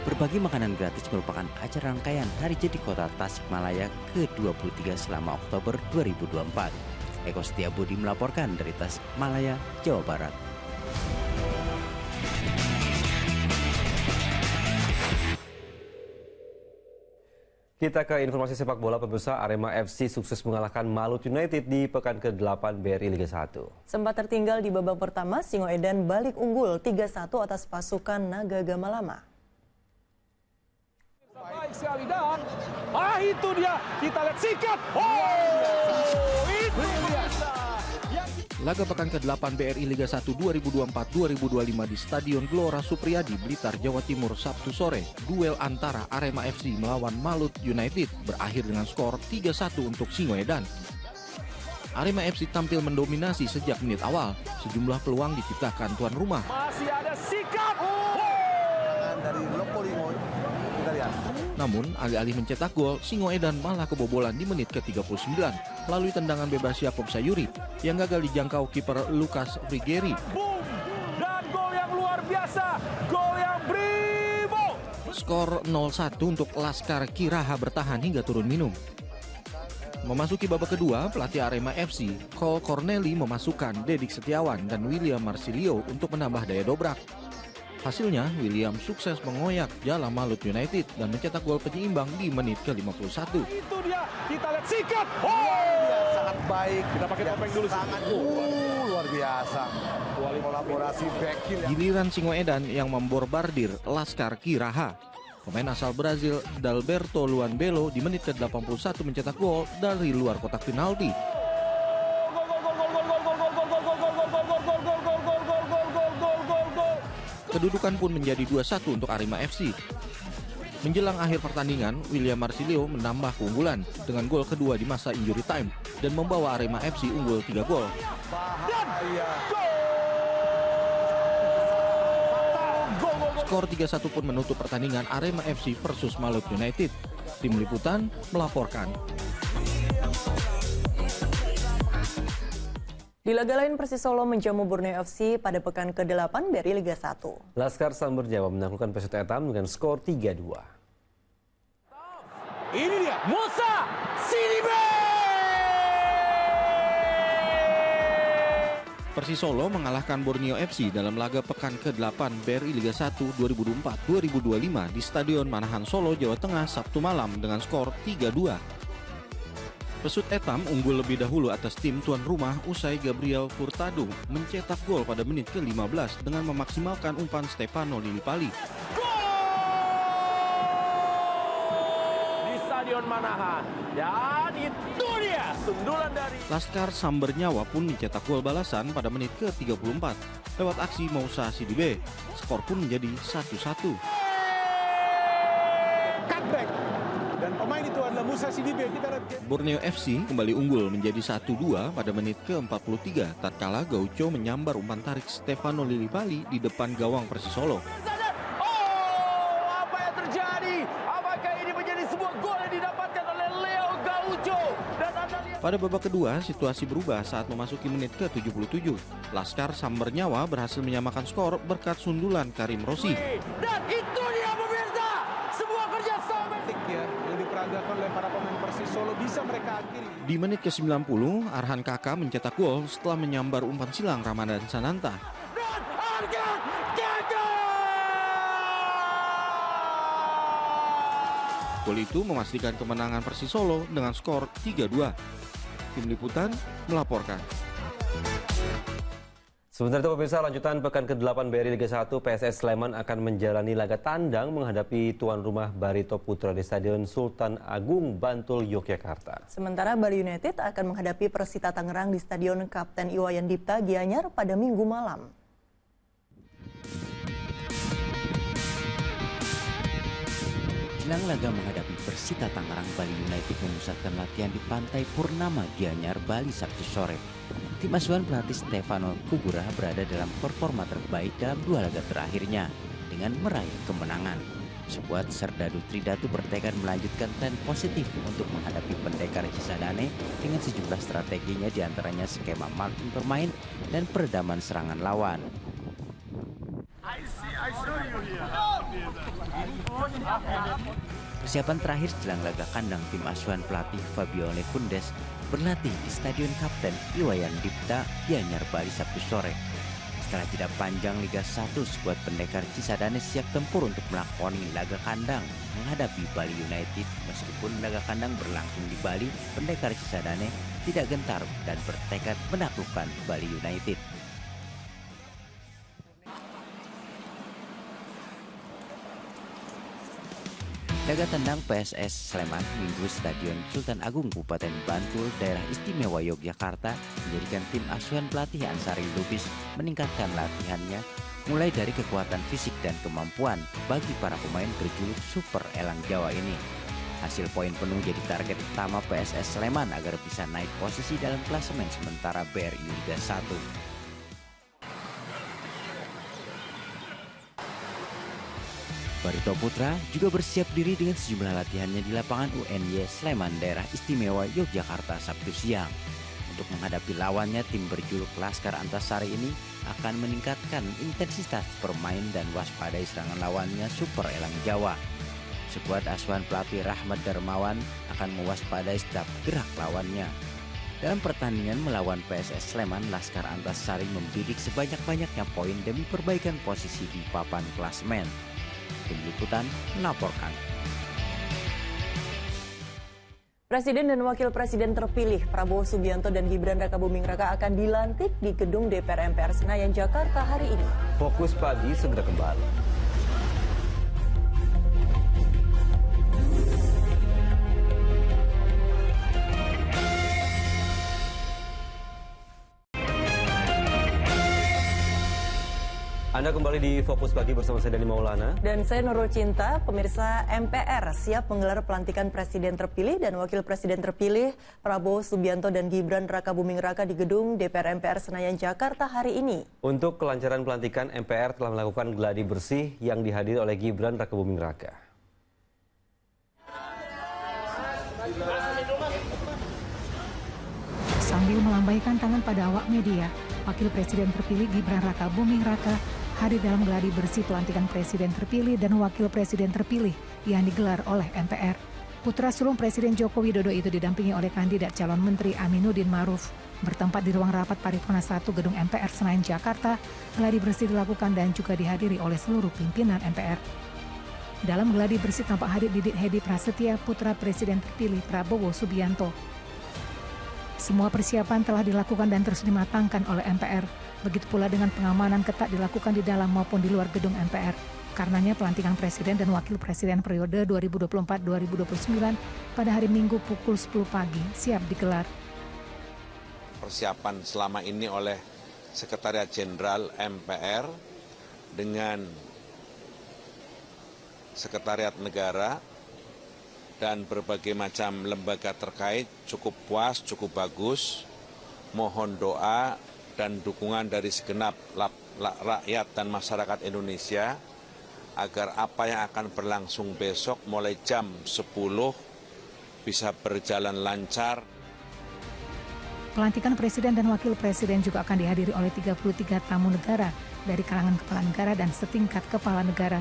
Berbagi makanan gratis merupakan acara rangkaian Hari Jadi Kota Tasikmalaya ke-23 selama Oktober 2024. Eko Setiabudi melaporkan dari Tasikmalaya, Jawa Barat. Kita ke informasi sepak bola. Pemirsa, Arema FC sukses mengalahkan Malut United di pekan ke-8 BRI Liga 1. Sempat tertinggal di babak pertama, Singoedan balik unggul 3-1 atas pasukan Naga Gamalama. Baik sekali dan itu dia, kita lihat sikat. Itu biasa. Laga pekan ke-8 BRI Liga 1 2024-2025 di Stadion Gelora Supriyadi, Blitar, Jawa Timur, Sabtu sore. Duel antara Arema FC melawan Malut United berakhir dengan skor 3-1 untuk Singoedan. Arema FC tampil mendominasi sejak menit awal. Sejumlah peluang diciptakan tuan rumah. Masih ada sikat. Dari Lopolimo. Kita lihat. Namun, alih-alih mencetak gol, Singoedan malah kebobolan di menit ke-39 melalui tendangan bebas Yakob Sayuri yang gagal dijangkau kiper Lucas Frigeri. Boom! Dan gol yang luar biasa, gol yang brimo. Skor 0-1 untuk Laskar Kiraha bertahan hingga turun minum. Memasuki babak kedua, pelatih Arema FC, Cole Corneli memasukkan Dedik Setiawan dan William Marsilio untuk menambah daya dobrak. Hasilnya, William sukses mengoyak jala Malut United dan mencetak gol penyeimbang di menit ke-51. Itu dia, kita lihat sikat. Sangat baik. Kita pakai topeng dulu. Sangat luar biasa. Kolaborasi back kill. Giliran Singoedan yang memborbardir Laskar Kiraha. Pemain asal Brazil Dalberto Luanbelo di menit ke-81 mencetak gol dari luar kotak penalti. Kedudukan pun menjadi 2-1 untuk Arema FC. Menjelang akhir pertandingan, William Marsilio menambah keunggulan dengan gol kedua di masa injury time dan membawa Arema FC unggul 3 gol. Skor 3-1 pun menutup pertandingan Arema FC versus Malut United. Tim Liputan melaporkan. Di laga lain, Persis Solo menjamu Borneo FC pada pekan ke-8 BRI Liga 1. Laskar Samber Jawa menaklukkan Persut Etam dengan skor 3-2. Ini dia, Musa Sidibe! Persis Solo mengalahkan Borneo FC dalam laga pekan ke-8 BRI Liga 1 2024-2025 di Stadion Manahan Solo, Jawa Tengah, Sabtu malam dengan skor 3-2. Persut Etam unggul lebih dahulu atas tim tuan rumah usai Gabriel Furtado mencetak gol pada menit ke-15 dengan memaksimalkan umpan Stefano Lillipali. Di Stadion Manahan, dan itu dia sundulan dari Laskar Samber Nyawa pun mencetak gol balasan pada menit ke-34 lewat aksi Moussa Sidibe. Skor pun menjadi 1-1. Cutback. Dan pemain itu adalah Musa Sidibe. Borneo FC kembali unggul menjadi 1-2 pada menit ke-43 tatkala Gaucho menyambar umpan tarik Stefano Lillipali di depan gawang Persis Solo. Apa yang terjadi? Apakah ini menjadi sebuah gol yang didapatkan oleh Leo Gaucho? Dan Anda lihat... Pada babak kedua, situasi berubah saat memasuki menit ke-77. Laskar Samber Nyawa berhasil menyamakan skor berkat sundulan Karim Rossi. Dan itu dia pemirsa, sebuah kerja sama yang diperagakan oleh para pemain Persis Solo bisa mereka akhiri. Di menit ke-90, Arhan Kaka mencetak gol setelah menyambar umpan silang Ramadan Sananta. Dan Arhan Kaka! Gol itu memastikan kemenangan Persis Solo dengan skor 3-2. Tim Liputan melaporkan. Sementara itu pemirsa, lanjutan pekan ke-8 BRI Liga 1, PSS Sleman akan menjalani laga tandang menghadapi tuan rumah Barito Putra di Stadion Sultan Agung, Bantul, Yogyakarta. Sementara Bali United akan menghadapi Persita Tangerang di Stadion Kapten Iwayan Dipta Gianyar pada Minggu malam. Jelang laga menghadapi Persita Tangerang, Bali United memusatkan latihan di Pantai Purnama Gianyar, Bali Sabtu sore. Tim asuhan pelatih Stefano Kugura berada dalam performa terbaik dalam 2 laga terakhirnya dengan meraih kemenangan. Skuad Serdadu Tridatu bertekad melanjutkan tren positif untuk menghadapi Pendekar Cisadane dengan sejumlah strateginya, diantaranya skema marking bermain dan peredaman serangan lawan. Persiapan terakhir jelang laga kandang tim asuhan pelatih Fabione Fundes berlatih di Stadion Kapten Iwayan Dipta, Gianyar, Bali Sabtu sore. Setelah jeda panjang Liga 1, skuad Pendekar Cisadane siap tempur untuk melakoni laga kandang menghadapi Bali United. Meskipun laga kandang berlangsung di Bali, Pendekar Cisadane tidak gentar dan bertekad menaklukkan Bali United. Laga tandang PSS Sleman Minggu Stadion Sultan Agung Kabupaten Bantul, Daerah Istimewa Yogyakarta menjadikan tim asuhan pelatih Ansari Lubis meningkatkan latihannya mulai dari kekuatan fisik dan kemampuan bagi para pemain berjuluk Super Elang Jawa ini. Hasil poin penuh jadi target utama PSS Sleman agar bisa naik posisi dalam klasemen sementara BRI Liga 1. Barito Putra juga bersiap diri dengan sejumlah latihannya di lapangan UNY Sleman, Daerah Istimewa Yogyakarta Sabtu siang. Untuk menghadapi lawannya, tim berjuluk Laskar Antasari ini akan meningkatkan intensitas bermain dan waspadai serangan lawannya Super Elang Jawa. Skuad asuhan pelatih Rahmat Darmawan akan mewaspadai setiap gerak lawannya. Dalam pertandingan melawan PSS Sleman, Laskar Antasari membidik sebanyak-banyaknya poin demi perbaikan posisi di papan klasemen. Tim Liputan melaporkan. Presiden dan Wakil Presiden terpilih Prabowo Subianto dan Gibran Rakabuming Raka akan dilantik di gedung DPR MPR Senayan, Jakarta hari ini. Fokus Pagi segera kembali. Anda kembali di Fokus Pagi bersama saya Dani Maulana. Dan saya Nurul Cinta. Pemirsa, MPR siap menggelar pelantikan Presiden terpilih dan Wakil Presiden terpilih Prabowo Subianto dan Gibran Rakabuming Raka di gedung DPR MPR Senayan, Jakarta hari ini. Untuk kelancaran pelantikan, MPR telah melakukan gladi bersih yang dihadiri oleh Gibran Rakabuming Raka. Sambil melambaikan tangan pada awak media, Wakil Presiden terpilih Gibran Rakabuming Raka hadir dalam gladi bersih pelantikan Presiden terpilih dan Wakil Presiden terpilih yang digelar oleh MPR. Putra sulung Presiden Joko Widodo itu didampingi oleh kandidat calon Menteri Aminuddin Ma'ruf. Bertempat di ruang rapat Paripurna 1 Gedung MPR Senayan, Jakarta, gladi bersih dilakukan dan juga dihadiri oleh seluruh pimpinan MPR. Dalam gladi bersih tampak hadir Didit Hedi Prasetya, putra Presiden terpilih Prabowo Subianto. Semua persiapan telah dilakukan dan terus dimatangkan oleh MPR. Begitu pula dengan pengamanan ketat dilakukan di dalam maupun di luar gedung MPR. Karenanya pelantikan Presiden dan Wakil Presiden periode 2024-2029 pada hari Minggu pukul 10 pagi siap digelar. Persiapan selama ini oleh Sekretariat Jenderal MPR dengan Sekretariat Negara dan berbagai macam lembaga terkait cukup puas, cukup bagus. Mohon doa dan dukungan dari segenap rakyat dan masyarakat Indonesia agar apa yang akan berlangsung besok mulai jam 10 bisa berjalan lancar. Pelantikan Presiden dan Wakil Presiden juga akan dihadiri oleh 33 tamu negara dari kalangan kepala negara dan setingkat kepala negara.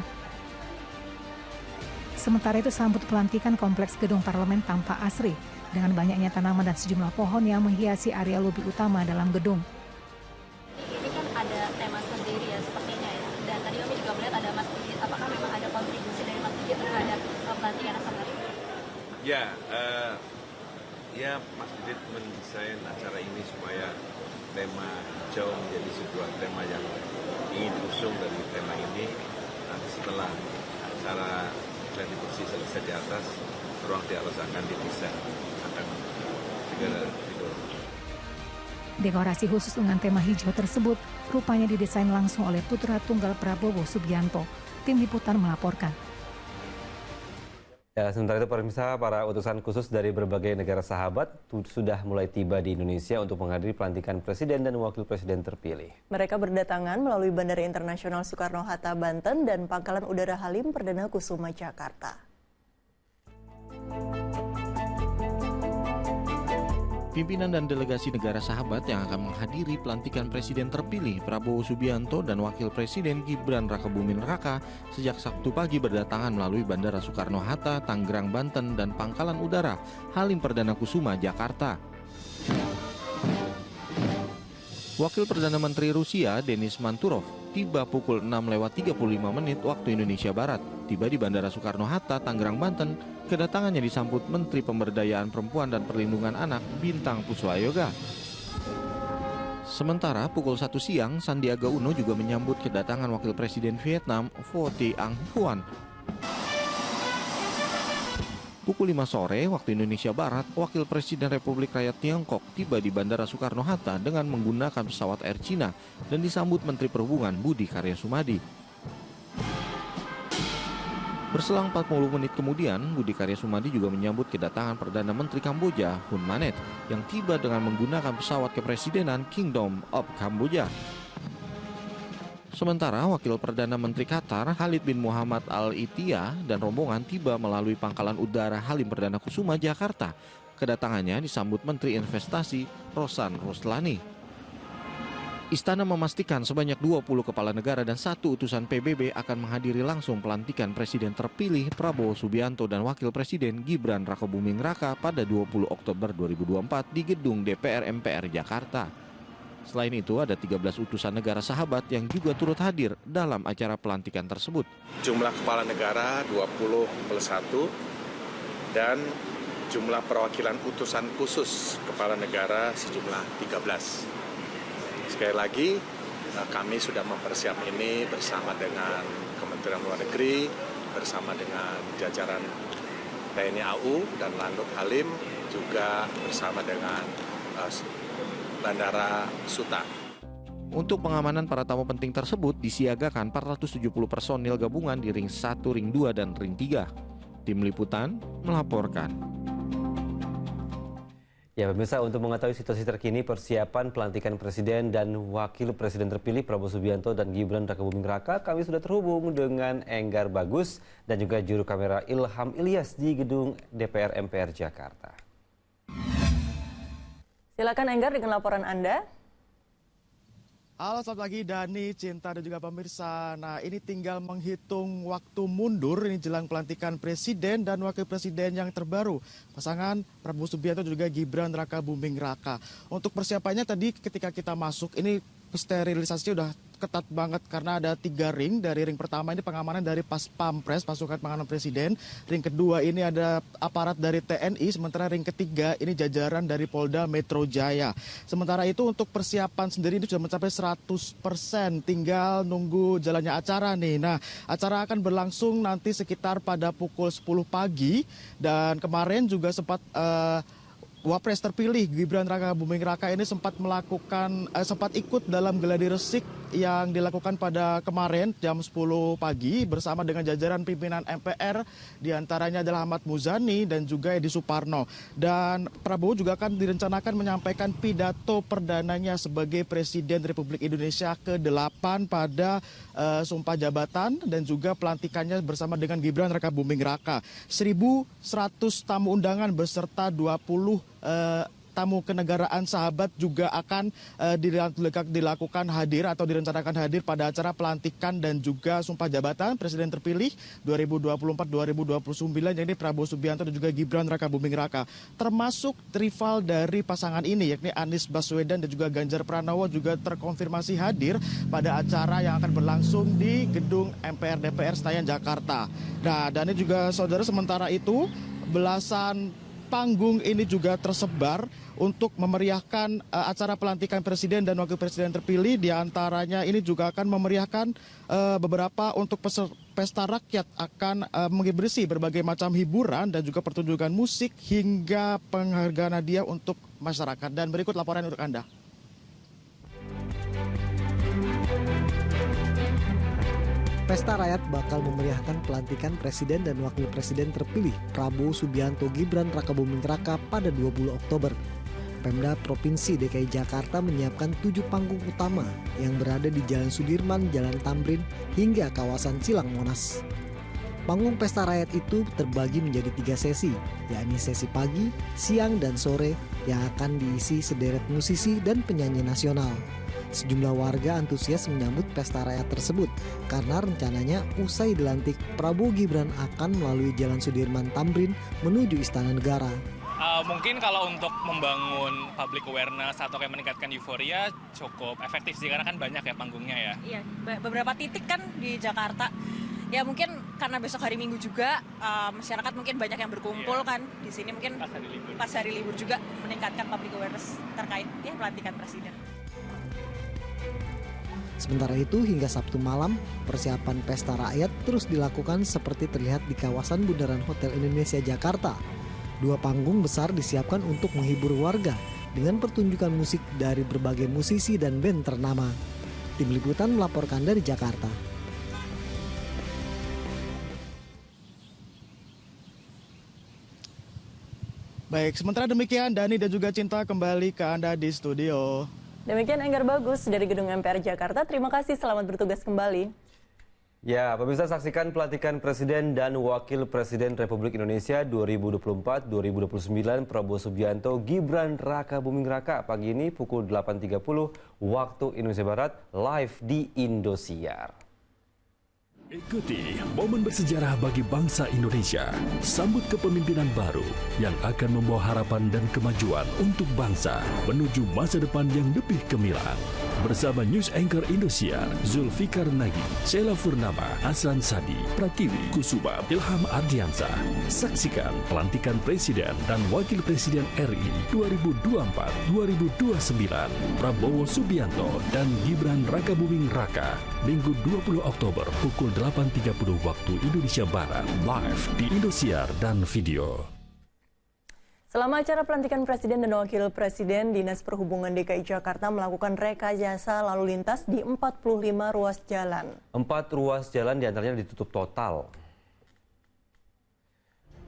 Sementara itu sambut pelantikan kompleks gedung parlemen tampak asri dengan banyaknya tanaman dan sejumlah pohon yang menghiasi area lobi utama dalam gedung. Ini kan ada tema sendiri ya sepertinya ya. Dan tadi kami juga melihat ada Mas Didit. Apakah memang ada kontribusi dari Mas Didit terhadap pelantikan acara ini? Ya Mas Didit mendesain acara ini supaya tema hijau menjadi sebuah tema yang ingin diusung dari tema ini. Nanti setelah acara gladi bersih selesai di atas, ruang di atas akan didesain, akan segera didorong. Dekorasi khusus dengan tema hijau tersebut rupanya didesain langsung oleh putra tunggal Prabowo Subianto. Tim Liputan melaporkan. Ya, sementara itu pemirsa, para utusan khusus dari berbagai negara sahabat sudah mulai tiba di Indonesia untuk menghadiri pelantikan presiden dan wakil presiden terpilih. Mereka berdatangan melalui Bandara Internasional Soekarno-Hatta, Banten dan Pangkalan Udara Halim Perdana Kusuma, Jakarta. Pimpinan dan delegasi negara sahabat yang akan menghadiri pelantikan Presiden terpilih Prabowo Subianto dan Wakil Presiden Gibran Rakabuming Raka sejak Sabtu pagi berdatangan melalui Bandara Soekarno-Hatta, Tangerang, Banten, dan Pangkalan Udara Halim Perdana Kusuma, Jakarta. Wakil Perdana Menteri Rusia Denis Manturov tiba pukul 6:35 waktu Indonesia Barat. Tiba di Bandara Soekarno-Hatta, Tangerang, Banten. Kedatangannya disambut Menteri Pemberdayaan Perempuan dan Perlindungan Anak Bintang Puspayoga. Sementara pukul 1 siang, Sandiaga Uno juga menyambut kedatangan Wakil Presiden Vietnam Pho Thi Anh Huan. Pukul 5 sore waktu Indonesia Barat, Wakil Presiden Republik Rakyat Tiongkok tiba di Bandara Soekarno-Hatta dengan menggunakan pesawat Air China dan disambut Menteri Perhubungan Budi Karya Sumadi. Berselang 40 menit kemudian, Budi Karya Sumadi juga menyambut kedatangan Perdana Menteri Kamboja Hun Manet yang tiba dengan menggunakan pesawat kepresidenan Kingdom of Cambodia. Sementara Wakil Perdana Menteri Qatar Khalid bin Muhammad Al Ittiyah dan rombongan tiba melalui Pangkalan Udara Halim Perdana Kusuma, Jakarta. Kedatangannya disambut Menteri Investasi Rosan Roslani. Istana memastikan sebanyak 20 kepala negara dan 1 utusan PBB akan menghadiri langsung pelantikan Presiden terpilih Prabowo Subianto dan Wakil Presiden Gibran Rakabuming Raka pada 20 Oktober 2024 di gedung DPR MPR Jakarta. Selain itu, ada 13 utusan negara sahabat yang juga turut hadir dalam acara pelantikan tersebut. Jumlah kepala negara 20 plus 1 dan jumlah perwakilan utusan khusus kepala negara sejumlah 13. Sekali lagi, kami sudah mempersiapkan ini bersama dengan Kementerian Luar Negeri, bersama dengan jajaran TNI AU dan Lanut Halim, juga bersama dengan Bandara Suta. Untuk pengamanan para tamu penting tersebut disiagakan 470 personil gabungan di Ring 1, Ring 2, dan Ring 3. Tim Liputan melaporkan. Ya pemirsa, untuk mengetahui situasi terkini persiapan pelantikan Presiden dan Wakil Presiden terpilih Prabowo Subianto dan Gibran Rakabuming Raka, kami sudah terhubung dengan Enggar Bagus dan juga juru kamera Ilham Ilyas di gedung DPR MPR Jakarta. Silakan Enggar dengan laporan Anda. Halo, selamat pagi Dani, Cinta dan juga pemirsa. Nah, ini tinggal menghitung waktu mundur ini jelang pelantikan Presiden dan Wakil Presiden yang terbaru. Pasangan Prabowo Subianto dan juga Gibran Rakabuming Raka. Untuk persiapannya tadi ketika kita masuk ini sterilisasinya udah ketat banget karena ada 3 ring. Dari ring pertama ini pengamanan dari Pas Pampres, pasukan pengamanan Presiden. Ring kedua ini ada aparat dari TNI, sementara ring ketiga ini jajaran dari Polda Metro Jaya. Sementara itu untuk persiapan sendiri ini sudah mencapai 100%, tinggal nunggu jalannya acara nih. Nah, acara akan berlangsung nanti sekitar pada pukul 10 pagi dan kemarin juga sempat Wapres terpilih Gibran Rakabuming Raka ini sempat ikut dalam gladi resik yang dilakukan pada kemarin jam 10 pagi bersama dengan jajaran pimpinan MPR, diantaranya adalah Ahmad Muzani dan juga Edi Suparno. Dan Prabowo juga akan direncanakan menyampaikan pidato perdananya sebagai Presiden Republik Indonesia ke-8 pada sumpah jabatan dan juga pelantikannya bersama dengan Gibran Rakabuming Raka. 1.100 tamu undangan beserta 20 tamu kenegaraan sahabat juga akan dilakukan hadir atau direncanakan hadir pada acara pelantikan dan juga sumpah jabatan Presiden terpilih 2024-2029 yakni Prabowo Subianto dan juga Gibran Rakabuming Raka. Termasuk rival dari pasangan ini yakni Anies Baswedan dan juga Ganjar Pranowo juga terkonfirmasi hadir pada acara yang akan berlangsung di gedung MPR DPR Senayan Jakarta. Nah, dan ini juga saudara, sementara itu belasan panggung ini juga tersebar untuk memeriahkan acara pelantikan Presiden dan Wakil Presiden terpilih. Di antaranya ini juga akan memeriahkan beberapa untuk pesta rakyat, akan berisi berbagai macam hiburan dan juga pertunjukan musik hingga penghargaan hadiah untuk masyarakat. Dan berikut laporan untuk Anda. Pesta Rakyat bakal memeriahkan pelantikan Presiden dan Wakil Presiden terpilih Prabowo Subianto Gibran Rakabuming Raka pada 20 Oktober. Pemda Provinsi DKI Jakarta menyiapkan 7 panggung utama yang berada di Jalan Sudirman, Jalan Tamrin, hingga kawasan Silang Monas. Panggung Pesta Rakyat itu terbagi menjadi 3 sesi, yakni sesi pagi, siang, dan sore yang akan diisi sederet musisi dan penyanyi nasional. Sejumlah warga antusias menyambut pesta rakyat tersebut karena rencananya usai dilantik Prabowo Gibran akan melalui Jalan Sudirman Tamrin menuju Istana Negara. Mungkin kalau untuk membangun public awareness atau kayak meningkatkan euforia cukup efektif sih karena kan banyak ya panggungnya ya. Iya, beberapa titik kan di Jakarta. Ya mungkin karena besok hari Minggu juga masyarakat mungkin banyak yang berkumpul kan di sini, mungkin pas hari libur juga meningkatkan public awareness terkait ya pelantikan presiden. Sementara itu hingga Sabtu malam, persiapan pesta rakyat terus dilakukan seperti terlihat di kawasan Bundaran Hotel Indonesia Jakarta. 2 panggung besar disiapkan untuk menghibur warga dengan pertunjukan musik dari berbagai musisi dan band ternama. Tim Liputan melaporkan dari Jakarta. Baik, sementara demikian Dani dan juga Cinta kembali ke Anda di studio. Demikian Enggar Bagus dari Gedung MPR Jakarta. Terima kasih, selamat bertugas kembali. Ya, pemirsa, saksikan pelantikan Presiden dan Wakil Presiden Republik Indonesia 2024-2029 Prabowo Subianto Gibran Rakabuming Raka pagi ini pukul 8.30 waktu Indonesia Barat live di Indosiar. Ikuti momen bersejarah bagi bangsa Indonesia. Sambut kepemimpinan baru yang akan membawa harapan dan kemajuan untuk bangsa menuju masa depan yang lebih gemilang. Bersama News Anchor Indosiar, Zulfikar Nagi, Sheila Purnama, Hasan Sadi, Pratiwi Kusuma, Ilham Ardiansah. Saksikan pelantikan Presiden dan Wakil Presiden RI 2024-2029 Prabowo Subianto dan Gibran Rakabuming Raka Minggu 20 Oktober pukul 8.30 waktu Indonesia Barat, live di Indosiar dan video. Selama acara pelantikan Presiden dan Wakil Presiden, Dinas Perhubungan DKI Jakarta melakukan rekayasa lalu lintas di 45 ruas jalan. 4 ruas jalan diantaranya ditutup total.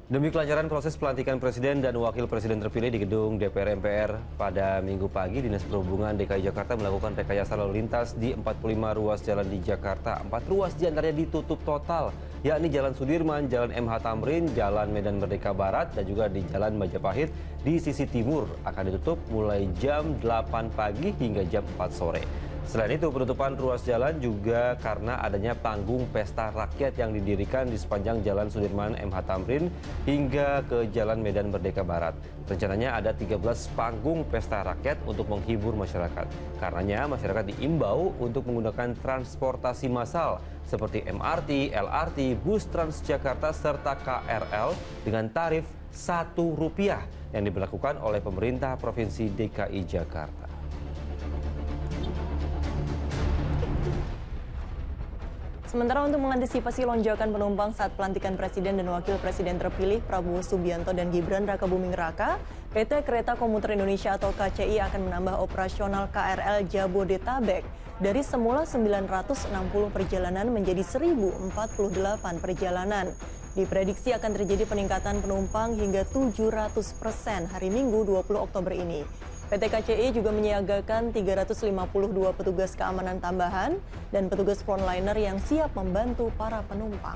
Demi kelancaran proses pelantikan Presiden dan Wakil Presiden terpilih di gedung DPR MPR pada Minggu pagi, Dinas Perhubungan DKI Jakarta melakukan rekayasa lalu lintas di 45 ruas jalan di Jakarta. 4 ruas diantaranya ditutup total, yakni Jalan Sudirman, Jalan MH Tamrin, Jalan Medan Merdeka Barat, dan juga di Jalan Majapahit di sisi timur akan ditutup mulai jam 8 pagi hingga jam 4 sore. Selain itu, penutupan ruas jalan juga karena adanya panggung pesta rakyat yang didirikan di sepanjang Jalan Sudirman MH Tamrin hingga ke Jalan Medan Merdeka Barat. Rencananya ada 13 panggung pesta rakyat untuk menghibur masyarakat. Karenanya masyarakat diimbau untuk menggunakan transportasi massal seperti MRT, LRT, bus Transjakarta serta KRL dengan tarif Rp1 yang diberlakukan oleh pemerintah Provinsi DKI Jakarta. Sementara untuk mengantisipasi lonjakan penumpang saat pelantikan Presiden dan Wakil Presiden terpilih Prabowo Subianto dan Gibran Rakabuming Raka, PT Kereta Komuter Indonesia atau KCI akan menambah operasional KRL Jabodetabek dari semula 960 perjalanan menjadi 1048 perjalanan. Diprediksi akan terjadi peningkatan penumpang hingga 700% hari Minggu 20 Oktober ini. PT KCI juga menyiagakan 352 petugas keamanan tambahan dan petugas frontliner yang siap membantu para penumpang.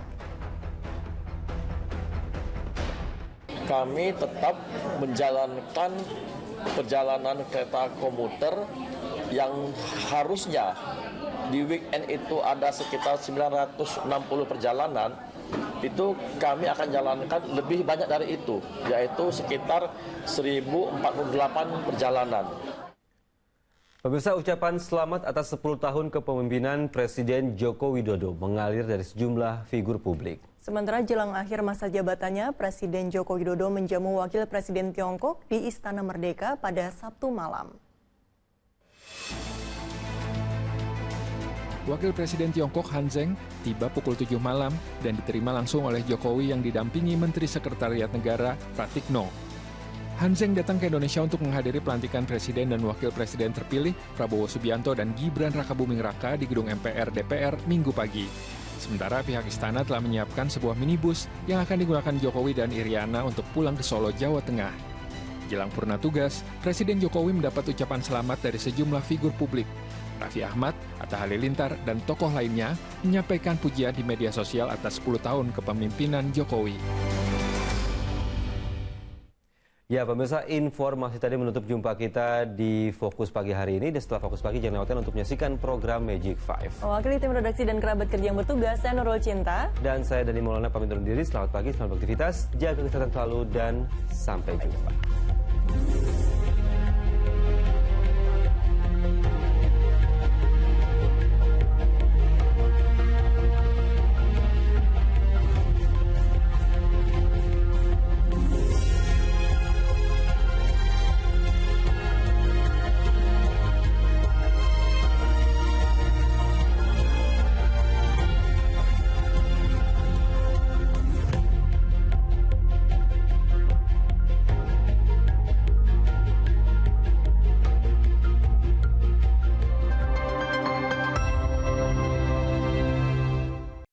Kami tetap menjalankan perjalanan kereta komuter yang harusnya di weekend itu ada sekitar 960 perjalanan. Itu kami akan jalankan lebih banyak dari itu, yaitu sekitar 1048 perjalanan. Pemirsa, ucapan selamat atas 10 tahun kepemimpinan Presiden Joko Widodo mengalir dari sejumlah figur publik. Sementara jelang akhir masa jabatannya, Presiden Joko Widodo menjamu Wakil Presiden Tiongkok di Istana Merdeka pada Sabtu malam. Wakil Presiden Tiongkok Han Zheng tiba pukul 7 malam dan diterima langsung oleh Jokowi yang didampingi Menteri Sekretariat Negara Pratikno. Han Zheng datang ke Indonesia untuk menghadiri pelantikan Presiden dan Wakil Presiden terpilih Prabowo Subianto dan Gibran Rakabuming Raka di gedung MPR DPR Minggu pagi. Sementara pihak istana telah menyiapkan sebuah minibus yang akan digunakan Jokowi dan Iriana untuk pulang ke Solo, Jawa Tengah. Jelang purna tugas, Presiden Jokowi mendapat ucapan selamat dari sejumlah figur publik. Raffi Ahmad, Atta Halilintar, dan tokoh lainnya menyampaikan pujian di media sosial atas 10 tahun kepemimpinan Jokowi. Ya pemirsa, informasi tadi menutup jumpa kita di Fokus Pagi hari ini. Dan setelah Fokus Pagi, jangan lewatkan untuk menyaksikan program Magic 5. Mewakili tim redaksi dan kerabat kerja yang bertugas, saya Nurul Cinta. Dan saya Dani Maulana pamit undur diri. Selamat pagi, selamat beraktivitas, jaga kesehatan selalu, dan sampai jumpa.